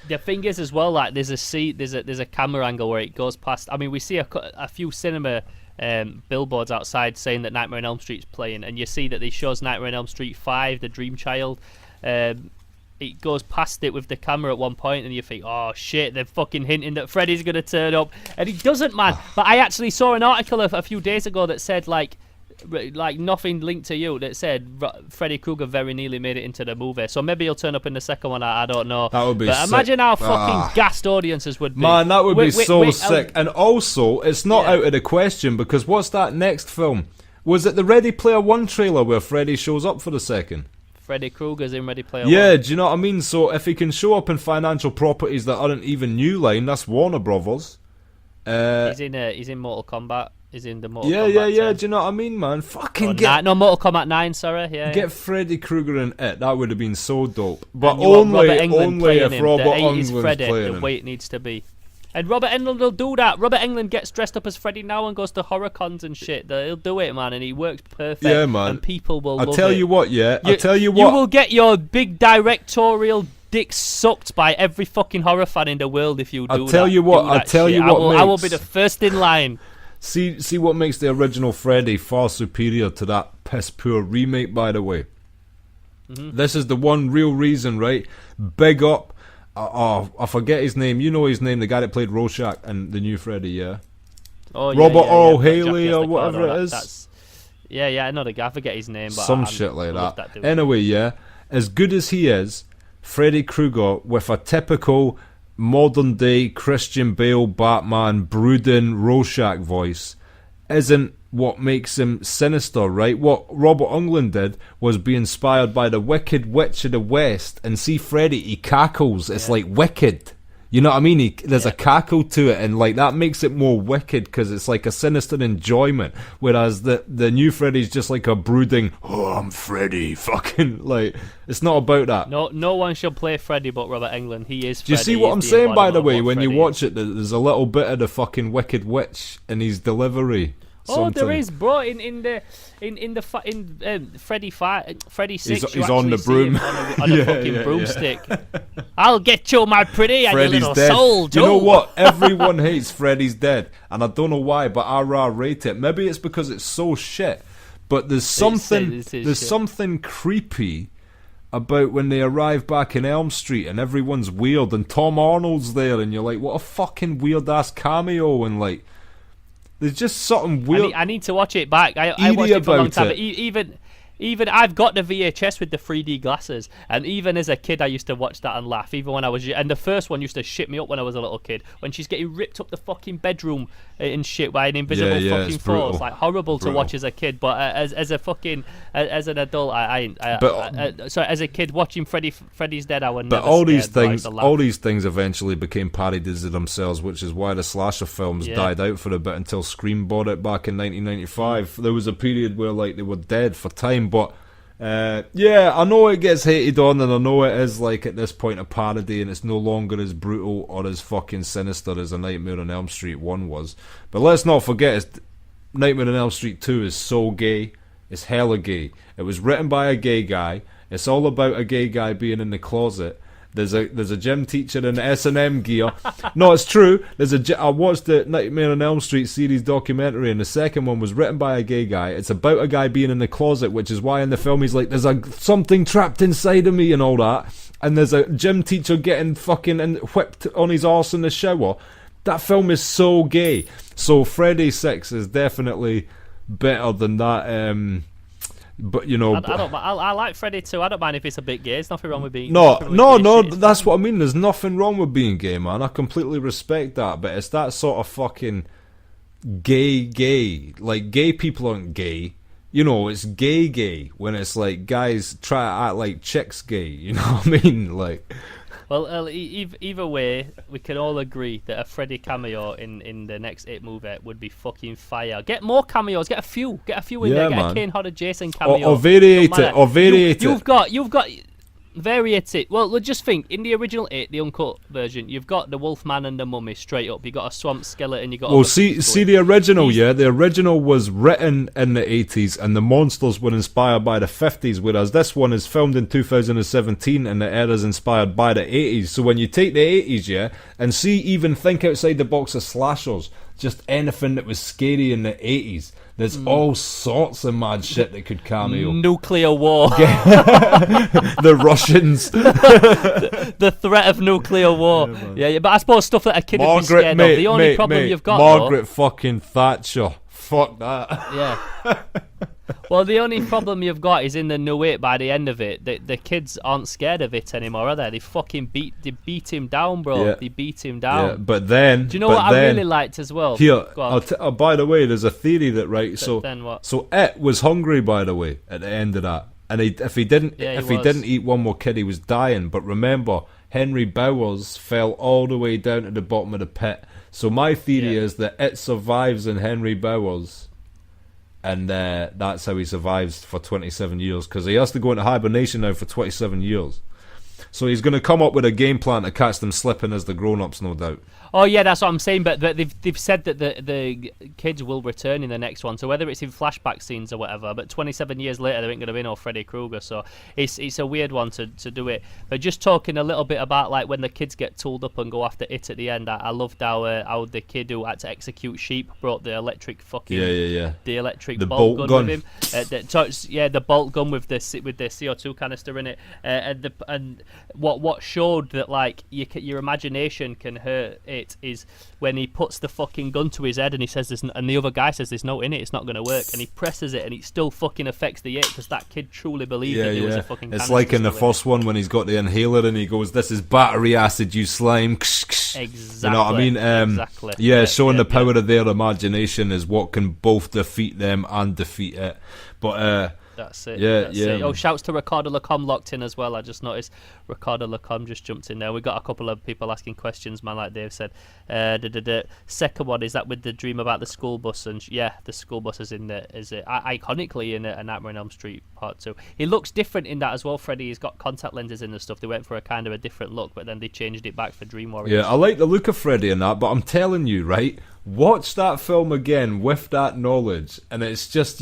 The thing is as well, like there's a camera angle where it goes past. I mean, we see a few cinema billboards outside saying that Nightmare on Elm Street's playing, and you see that they shows Nightmare on Elm Street 5, The Dream Child. It goes past it with the camera at one point, and you think, oh shit, they're fucking hinting that Freddy's gonna turn up, and he doesn't, man. But I actually saw an article a few days ago that said like nothing linked to you, that said Freddy Krueger very nearly made it into the movie, so maybe he'll turn up in the second one. I don't know. That would be but sick. Imagine how fucking gassed audiences would be. Man, that would be so sick. And also, it's not out of the question, because what's that next film Was it the Ready Player One trailer where Freddy shows up for a second? Freddy Krueger's in Ready Player Yeah, One. do you know what I mean? So if he can show up in financial properties that aren't even New Line, that's Warner Brothers. He's in Mortal Kombat. He's in the Mortal Kombat. Yeah. 10. Do you know what I mean, man? Fucking Mortal Kombat 9. Sorry, get Freddy Krueger in it. That would have been so dope. But And you want only Robert Englund if him, Robert the 80s Englund's Freddy, playing the him. way it needs to be. And Robert Englund will do that. Robert Englund gets dressed up as Freddy now and goes to horror cons and shit. He'll do it, man, and he works perfect. Yeah, man. And people will love it. I tell you what. You You will get your big directorial dick sucked by every fucking horror fan in the world if you do that. I tell you what I will be the first in line. See what makes the original Freddy far superior to that piss poor remake, by the way. This is the one real reason, right? Big up. I forget his name. You know his name, the guy that played Rorschach and the new Freddy, yeah? Oh, Robert Earl yeah, Haley or whatever it is. I know the guy. I forget his name, but some shit like that. dude. Anyway, yeah, as good as he is, Freddy Krueger with a typical modern day Christian Bale Batman brooding Rorschach voice isn't what makes him sinister, right? What Robert Englund did was be inspired by the Wicked Witch of the West, and see Freddy, he cackles. It's like wicked. You know what I mean? There's a cackle to it, and like that makes it more wicked because it's like a sinister enjoyment. Whereas the new Freddy's just like a brooding, oh, I'm Freddy, fucking like it's not about that. No one should play Freddy but Robert Englund. He is. Do you Freddy. see what I'm He's saying? By the embodiment way, of what when you Freddy watch is. it, there's a little bit of the fucking Wicked Witch in his delivery. Oh, there something. is, bro. Freddy 6. He's on the broom. On a fucking broomstick. I'll get you, my pretty, and Freddy's your little dead. soul, Joe. You know what? Everyone hates Freddy's Dead, and I don't know why, but I rate it. Maybe it's because it's so shit. But there's something creepy about when they arrive back in Elm Street and everyone's weird and Tom Arnold's there, and you're like, what a fucking weird ass cameo, and like. There's just something weird. I need to watch it back. I watched it for a long time. But even I've got the VHS with the 3D glasses, and even as a kid, I used to watch that and laugh. Even when I was, and the first one used to shit me up when I was a little kid. When she's getting ripped up the fucking bedroom and shit by an invisible fucking force, like horrible to watch as a kid. But as an adult, sorry, as a kid watching Freddy's Dead, I would never. But all these things eventually became parodies of themselves, which is why the slasher films died out for a bit until Scream bought it back in 1995. There was a period where like they were dead for time. But I know it gets hated on, and I know it is like at this point a parody, and it's no longer as brutal or as fucking sinister as A Nightmare on Elm Street 1 was. But let's not forget, Nightmare on Elm Street 2 is so gay. It's hella gay. It was written by a gay guy. It's all about a gay guy being in the closet. There's a gym teacher in S&M gear. No, it's true. I watched the Nightmare on Elm Street series documentary, and the second one was written by a gay guy. It's about a guy being in the closet, which is why in the film he's like, there's something trapped inside of me and all that. And there's a gym teacher getting fucking whipped on his arse in the shower. That film is so gay. So Freddy 6 is definitely better than that. But you know, I like Freddy too. I don't mind if it's a bit gay. There's nothing wrong with being. No. That's what I mean. There's nothing wrong with being gay, man. I completely respect that. But it's that sort of fucking gay. Like gay people aren't gay. You know, it's gay when it's like guys try to act like chicks gay. You know what I mean? Like. Well, either way, we can all agree that a Freddy cameo in the next It movie would be fucking fire. Get more cameos. Get a few in there. Get a Kane Hodder Jason cameo. Or variate it. You've got variate it. Well, just think in the original It, the uncut version, you've got the Wolfman and the Mummy straight up. You got a swamp skeleton. You got. Well, see the original. The original was written in the 80s, and the monsters were inspired by the 50s. Whereas this one is filmed in 2017, and the era's inspired by the 80s. So when you take the 80s, and even think outside the box of slashers, just anything that was scary in the 80s. There's all sorts of mad shit that could cameo. Nuclear war. The Russians. the threat of nuclear war. Yeah, but I suppose stuff that a kid would be scared of. The only problem you've got, Margaret fucking Thatcher. Fuck that. Yeah. Well, the only problem you've got is in the new It. By the end of it, the kids aren't scared of it anymore, are they? They fucking beat him down, bro. Yeah. They beat him down. Yeah, but then... Do you know what I really liked as well? Here, Go on. by the way, there's a theory that, right, Then what? So It was hungry, by the way, at the end of that. And if he didn't eat one more kid, he was dying. But remember, Henry Bowers fell all the way down to the bottom of the pit. So my theory is that It survives in Henry Bowers, and that's how he survives for 27 years, because he has to go into hibernation now for 27 years. So he's going to come up with a game plan to catch them slipping as the grown-ups, no doubt. Oh yeah, that's what I'm saying. But they've said that the kids will return in the next one. So whether it's in flashback scenes or whatever, but 27 years later there ain't going to be no Freddy Krueger. So it's a weird one to do it. But just talking a little bit about like when the kids get tooled up and go after It at the end. I loved how the kid who had to execute sheep brought the electric fucking the electric bolt gun with him. The bolt gun with the CO2 canister in it. And what showed that like your imagination can hurt it is when he puts the fucking gun to his head and he says this, and the other guy says there's no in it, it's not going to work, and he presses it and it still fucking affects the It because that kid truly believed that there was a fucking it's like in the first one when he's got the inhaler and he goes, this is battery acid, you slime. Exactly. You know what I mean? Exactly. Yeah, showing the power of their imagination is what can both defeat them and defeat it. But that's it. That's it. Oh, shouts to Ricardo Lacombe locked in as well. I just noticed Ricardo Lacombe just jumped in there. We got a couple of people asking questions, man, like Dave said. Second one, is that with the dream about the school bus? And the school bus is in there. Is it iconically in A Nightmare on Elm Street Part 2? He looks different in that as well, Freddy. He's got contact lenses in and stuff. They went for a kind of a different look, but then they changed it back for Dream Warriors. Yeah, I like the look of Freddy in that, but I'm telling you, right, watch that film again with that knowledge, and it's just,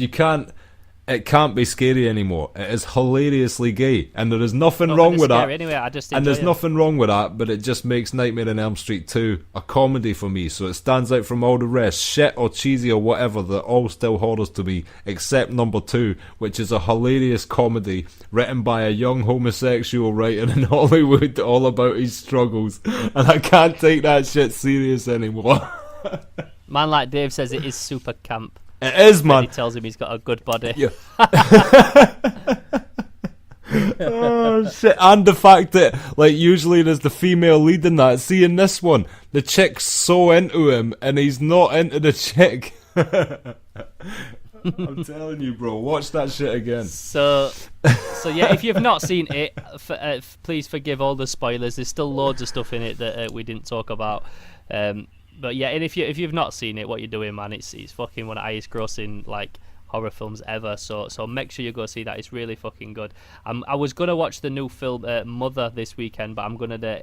it can't be scary anymore. It is hilariously gay, and there is nothing wrong with that. Anyway, and there's nothing wrong with that, but it just makes Nightmare on Elm Street 2 a comedy for me, so it stands out from all the rest. Shit or cheesy or whatever, they're all still horrors to me, except number 2, which is a hilarious comedy written by a young homosexual writer in Hollywood, all about his struggles, and I can't take that shit serious anymore. Man like Dave says it is super camp. It is, man. He tells him he's got a good body. Yeah. Oh shit! And the fact that, like, usually there's the female lead in that. See, in this one, the chick's so into him, and he's not into the chick. I'm telling you, bro. Watch that shit again. So yeah, if you've not seen it, please forgive all the spoilers. There's still loads of stuff in it that we didn't talk about. But yeah, and if you've not seen it, what you're doing, man, it's fucking one of the highest grossing like horror films ever. So make sure you go see that. It's really fucking good. I was gonna watch the new film Mother this weekend, but I'm gonna the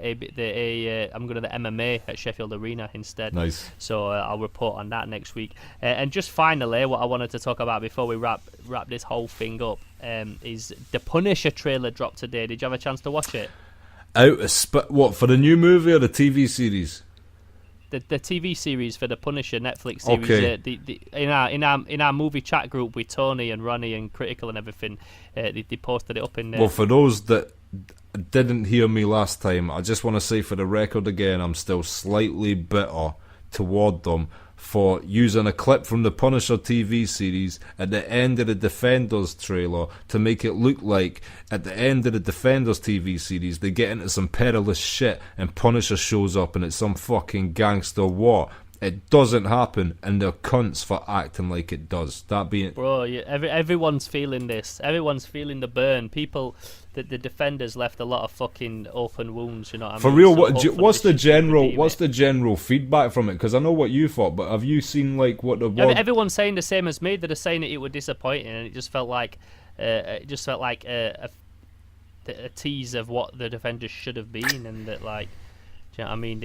MMA at Sheffield Arena instead. Nice. So I'll report on that next week. And just finally, what I wanted to talk about before we wrap this whole thing up is the Punisher trailer dropped today. Did you have a chance to watch it? What, for the new movie or the TV series? The TV series for the Punisher Netflix series. Okay. In our movie chat group with Tony and Ronnie and Critical and everything, they posted it up in there. Well, for those that didn't hear me last time, I just want to say for the record again, I'm still slightly bitter toward them for using a clip from the Punisher TV series at the end of the Defenders trailer to make it look like at the end of the Defenders TV series they get into some perilous shit and Punisher shows up and it's some fucking gangster war. It doesn't happen, and they're cunts for acting like it does. That being, bro, everyone's feeling this. Everyone's feeling the burn. People, the Defenders left a lot of fucking open wounds. You know what I mean? For real, So what's the general feedback from it? Because I know what you thought, but have you seen like what the everyone's saying the same as me. They're saying that it was disappointing, and it just felt like a tease of what the Defenders should have been, and that like. Do you know what I mean?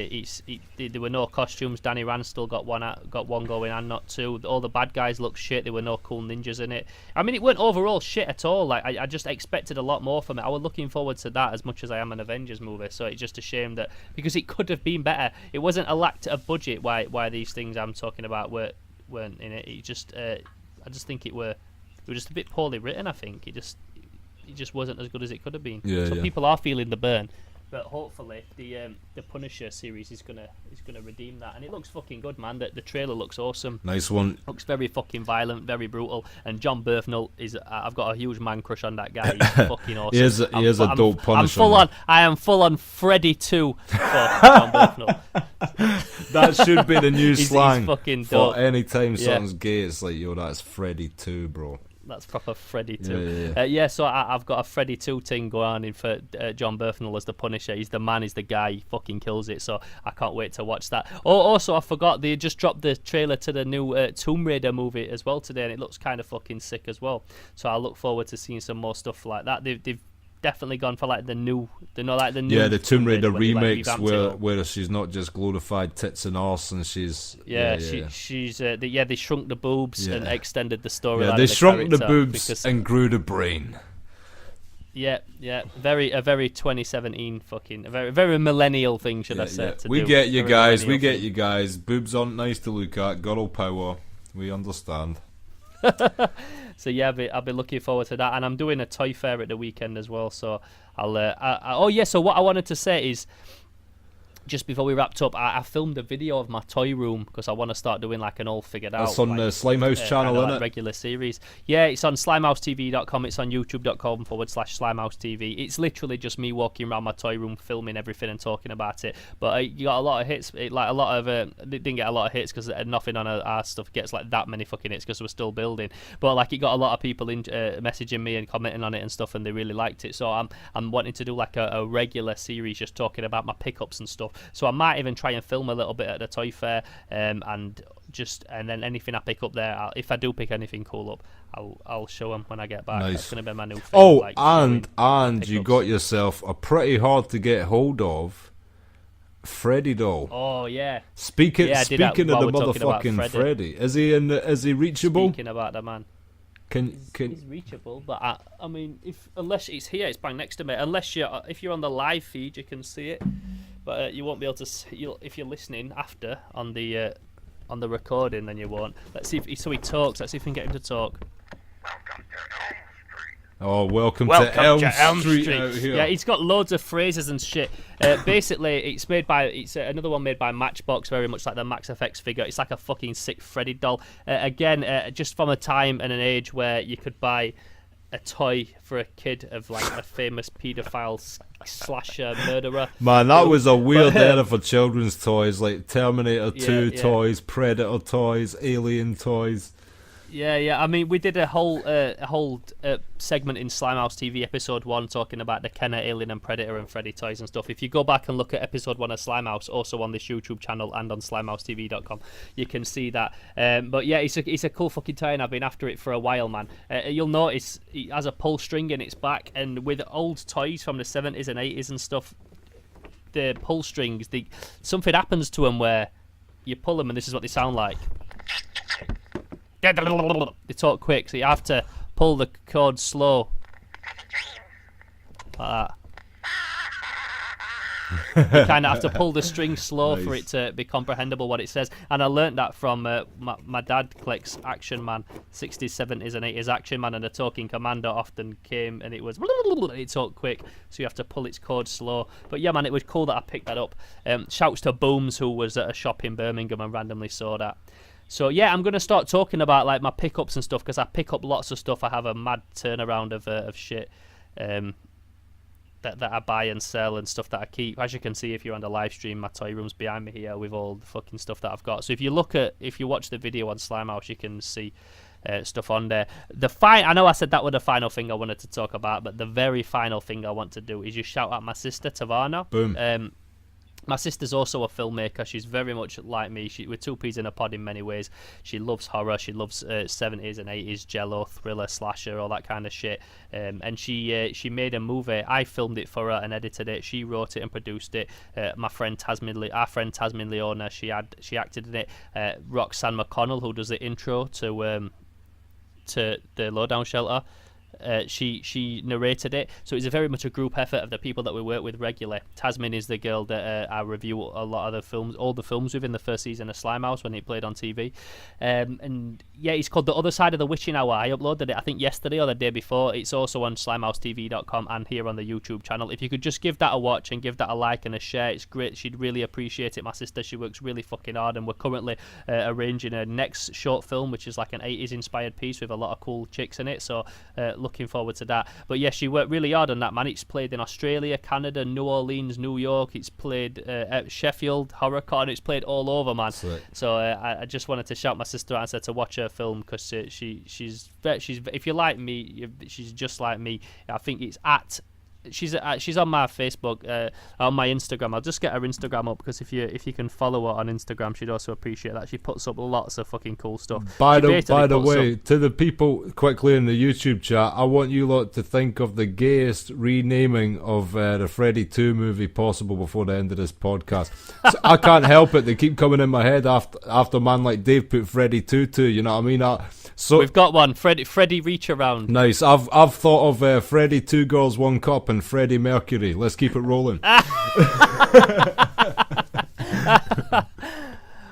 There were no costumes. Danny Rand still got one going and not two. All the bad guys look shit. There were no cool ninjas in it. I mean, it weren't overall shit at all. Like I just expected a lot more from it. I was looking forward to that as much as I am an Avengers movie. So it's just a shame that because it could have been better. It wasn't a lack of budget. Why these things I'm talking about weren't in it. It just I just think it were just a bit poorly written. I think it just wasn't as good as it could have been. Yeah, so people are feeling the burn. but hopefully the Punisher series is gonna redeem that, and it looks fucking good, man. The trailer looks awesome. Nice one. Looks very fucking violent, very brutal, and John Berthnell is. I've got a huge man crush on that guy. He's fucking awesome. He is a dope Punisher. I am full on Freddy 2 for John Berthnell. That should be the new He's slang fucking for dope. any time something's gay. It's like, yo, that's Freddy 2, bro. That's proper Freddy 2. So I've got a Freddy 2 thing going on in for John Berthnell as the Punisher. He's the man, he's the guy, he fucking kills it, so I can't wait to watch that. Also, I forgot, they just dropped the trailer to the new Tomb Raider movie as well today, and it looks kind of fucking sick as well. So I look forward to seeing some more stuff like that. They've definitely gone for like the new the Tomb Raider remakes like, where she's not just glorified tits and arse, and she's she's they shrunk the boobs and extended the story. They shrunk the boobs and grew the brain. A very 2017 fucking a very millennial thing, should I say? We get you guys. Boobs aren't nice to look at. Girl power. We understand. So yeah, I'll be looking forward to that, and I'm doing a toy fair at the weekend as well. So So what I wanted to say is, just before we wrapped up, I filmed a video of my toy room because I want to start doing like an all figured out. That's on the Slimehouse channel, isn't it? Regular series. Yeah, it's on slimehousetv.com. It's on youtube.com/slimehousetv. It's literally just me walking around my toy room, filming everything and talking about it. But you got a lot of hits. It didn't get a lot of hits because nothing on our stuff gets like that many fucking hits because we're still building. But like it got a lot of people messaging me and commenting on it and stuff, and they really liked it. So I'm wanting to do like a regular series just talking about my pickups and stuff. So I might even try and film a little bit at the toy fair, and then anything I pick up there, if I do pick anything cool up, I'll show them when I get back. Nice. That's gonna be my new thing. Oh, and you got yourself a pretty hard to get hold of Freddy doll. Oh yeah. Speaking of the motherfucking Freddy, is he reachable? Speaking about the man. He's reachable, but I mean, unless it's here, it's bang next to me. Unless if you're on the live feed, you can see it, but you won't be able to see. If you're listening after on the recording, then you won't. Let's see if he talks. Let's see if we can get him to talk. Welcome to Elm Street out here. Yeah, he's got loads of phrases and shit. Basically, it's another one made by Matchbox, very much like the Max FX figure. It's like a fucking sick Freddy doll. Just from a time and an age where you could buy a toy for a kid of like a famous paedophile slasher murderer. Man, that was a weird era for children's toys, like Terminator 2 toys, Predator toys, Alien toys. Yeah. I mean, we did a whole segment in Slimehouse TV episode 1 talking about the Kenner, Alien, and Predator and Freddy toys and stuff. If you go back and look at episode 1 of Slimehouse, also on this YouTube channel and on slimehousetv.com, you can see that. But yeah, it's a cool fucking toy, and I've been after it for a while, man. You'll notice it has a pull string in its back, and with old toys from the 70s and 80s and stuff, the pull strings, something happens to them where you pull them and this is what they sound like. They talk quick, so you have to pull the cord slow. Like that. You kind of have to pull the string slow for it to be comprehensible what it says. And I learnt that from my dad collects Action Man, 60s, 70s and 80s Action Man, and the Talking Commander often came and it was it talked quick, so you have to pull its cord slow. But yeah, man, it was cool that I picked that up. Shouts to Booms, who was at a shop in Birmingham and randomly saw that. So yeah, I'm gonna start talking about like my pickups and stuff because I pick up lots of stuff. I have a mad turnaround of shit that I buy and sell and stuff that I keep. As you can see, if you're on the live stream, my toy room's behind me here with all the fucking stuff that I've got. So if you watch the video on Slimehouse, you can see stuff on there. I know I said that was the final thing I wanted to talk about, but the very final thing I want to do is just shout out my sister Tavarna. Boom. My sister's also a filmmaker. She's very much like me. We're two peas in a pod in many ways. She loves horror. She loves 70s and 80s Jello, thriller, slasher, all that kind of shit. And she made a movie. I filmed it for her and edited it. She wrote it and produced it. Our friend Tasmin Leona, she acted in it. Roxanne McConnell, who does the intro to the Lowdown Shelter. she narrated it, so it's very much a group effort of the people that we work with regularly. Tasmin is the girl that I review a lot of the films, all the films with in the first season of Slimehouse when it played on TV. And yeah, it's called The Other Side of the Witching Hour. I uploaded it I think yesterday or the day before. It's also on slimehousetv.com and here on the YouTube channel. If you could just give that a watch and give that a like and a share, it's great. She'd really appreciate it. My sister, she works really fucking hard, and we're currently arranging a next short film, which is like an 80s inspired piece with a lot of cool chicks in it, so looking forward to that. But yeah, she worked really hard on that, man. It's played in Australia, Canada, New Orleans, New York. It's played at Sheffield, HorrorCon. It's played all over, man. Sweet. So I just wanted to shout my sister out and said to watch her film, because she's if you're like me, she's just like me. I think it's at she's on my Facebook, on my Instagram. I'll just get her Instagram up, because if you can follow her on Instagram, she'd also appreciate that. She puts up lots of fucking cool stuff. By the way, to the people quickly in the YouTube chat, I want you lot to think of the gayest renaming of the Freddy 2 movie possible before the end of this podcast. So I can't help it; they keep coming in my head after a man like Dave put Freddy 2 2. You know what I mean? So we've got one, Freddy Reach Around. Nice. I've thought of Freddy 2 Girls 1 Cup and Freddie Mercury. Let's keep it rolling.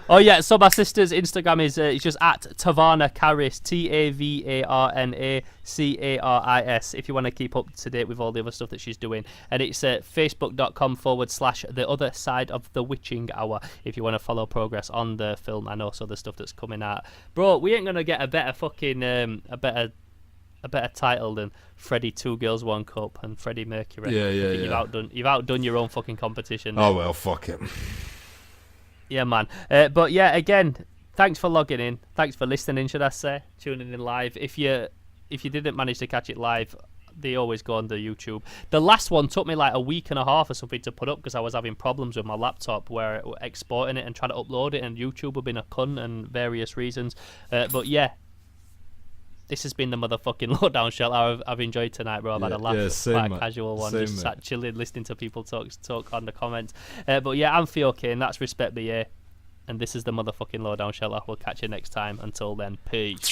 Oh yeah, so my sister's Instagram is it's just at Tavarna Caris, TAVARNA CARIS, if you want to keep up to date with all the other stuff that she's doing. And it's facebook.com/the other side of the witching hour if you want to follow progress on the film and also the stuff that's coming out. Bro, we ain't gonna get a better fucking a better title than Freddy 2 Girls 1 Cup and Freddie Mercury. Yeah. You've outdone your own fucking competition. Oh well, fuck it. Yeah, man. But yeah, again, thanks for logging in. Thanks for listening, should I say? Tuning in live. If you didn't manage to catch it live, they always go on the YouTube. The last one took me like a week and a half or something to put up, because I was having problems with my laptop where exporting it and trying to upload it, and YouTube had been a cunt and various reasons. But yeah, this has been the motherfucking Lowdown Shelter. I've enjoyed tonight, bro. I've had a laugh. Yeah, same, quite a mate. casual one. Same, just mate. sat chilling, listening to people talk on the comments. But yeah, I'm Theo Cane. That's Respek BA. And this is the motherfucking Lowdown Shelter. We'll catch you next time. Until then, peace.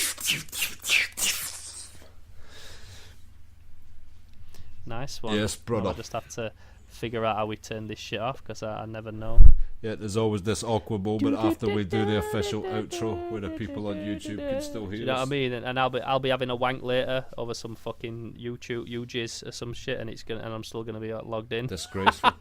Nice one. Yes, brother. I'll just have to figure out how we turn this shit off, because I never know. Yeah, there's always this awkward moment after we do the official outro where the people on YouTube can still hear us. You know what I mean? And I'll be having a wank later over some fucking YouTube UGs or some shit, and I'm still gonna be logged in. Disgraceful.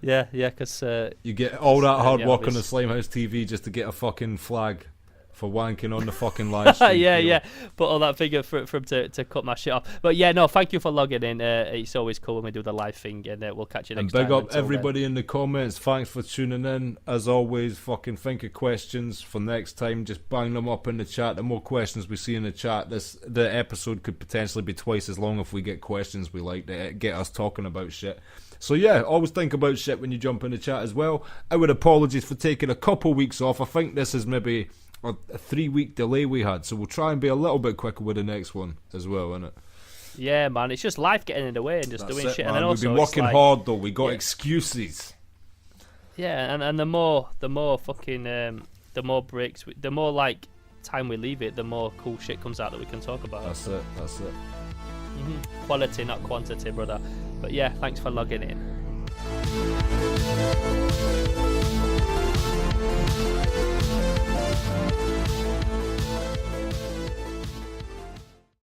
Yeah, because You get all that hard yeah, work on the Slimehouse TV just to get a fucking flag for wanking on the fucking live stream. yeah. Put all that figure for him to cut my shit off. But yeah, no, thank you for logging in. It's always cool when we do the live thing, and we'll catch you next time. And big up Until everybody in the comments. Thanks for tuning in. As always, fucking think of questions for next time. Just bang them up in the chat. The more questions we see in the chat, the episode could potentially be twice as long if we get questions we like to get us talking about shit. So yeah, always think about shit when you jump in the chat as well. I would apologize for taking a couple weeks off. I think this is maybe a 3-week delay we had, so we'll try and be a little bit quicker with the next one as well, innit? Yeah, man, it's just life getting in the way and just doing shit. Man. And then also, we've been working like, hard though. We got excuses. Yeah, and the more fucking the more breaks, the more like time we leave it, the more cool shit comes out that we can talk about. That's it. Quality, not quantity, brother. But yeah, thanks for logging in.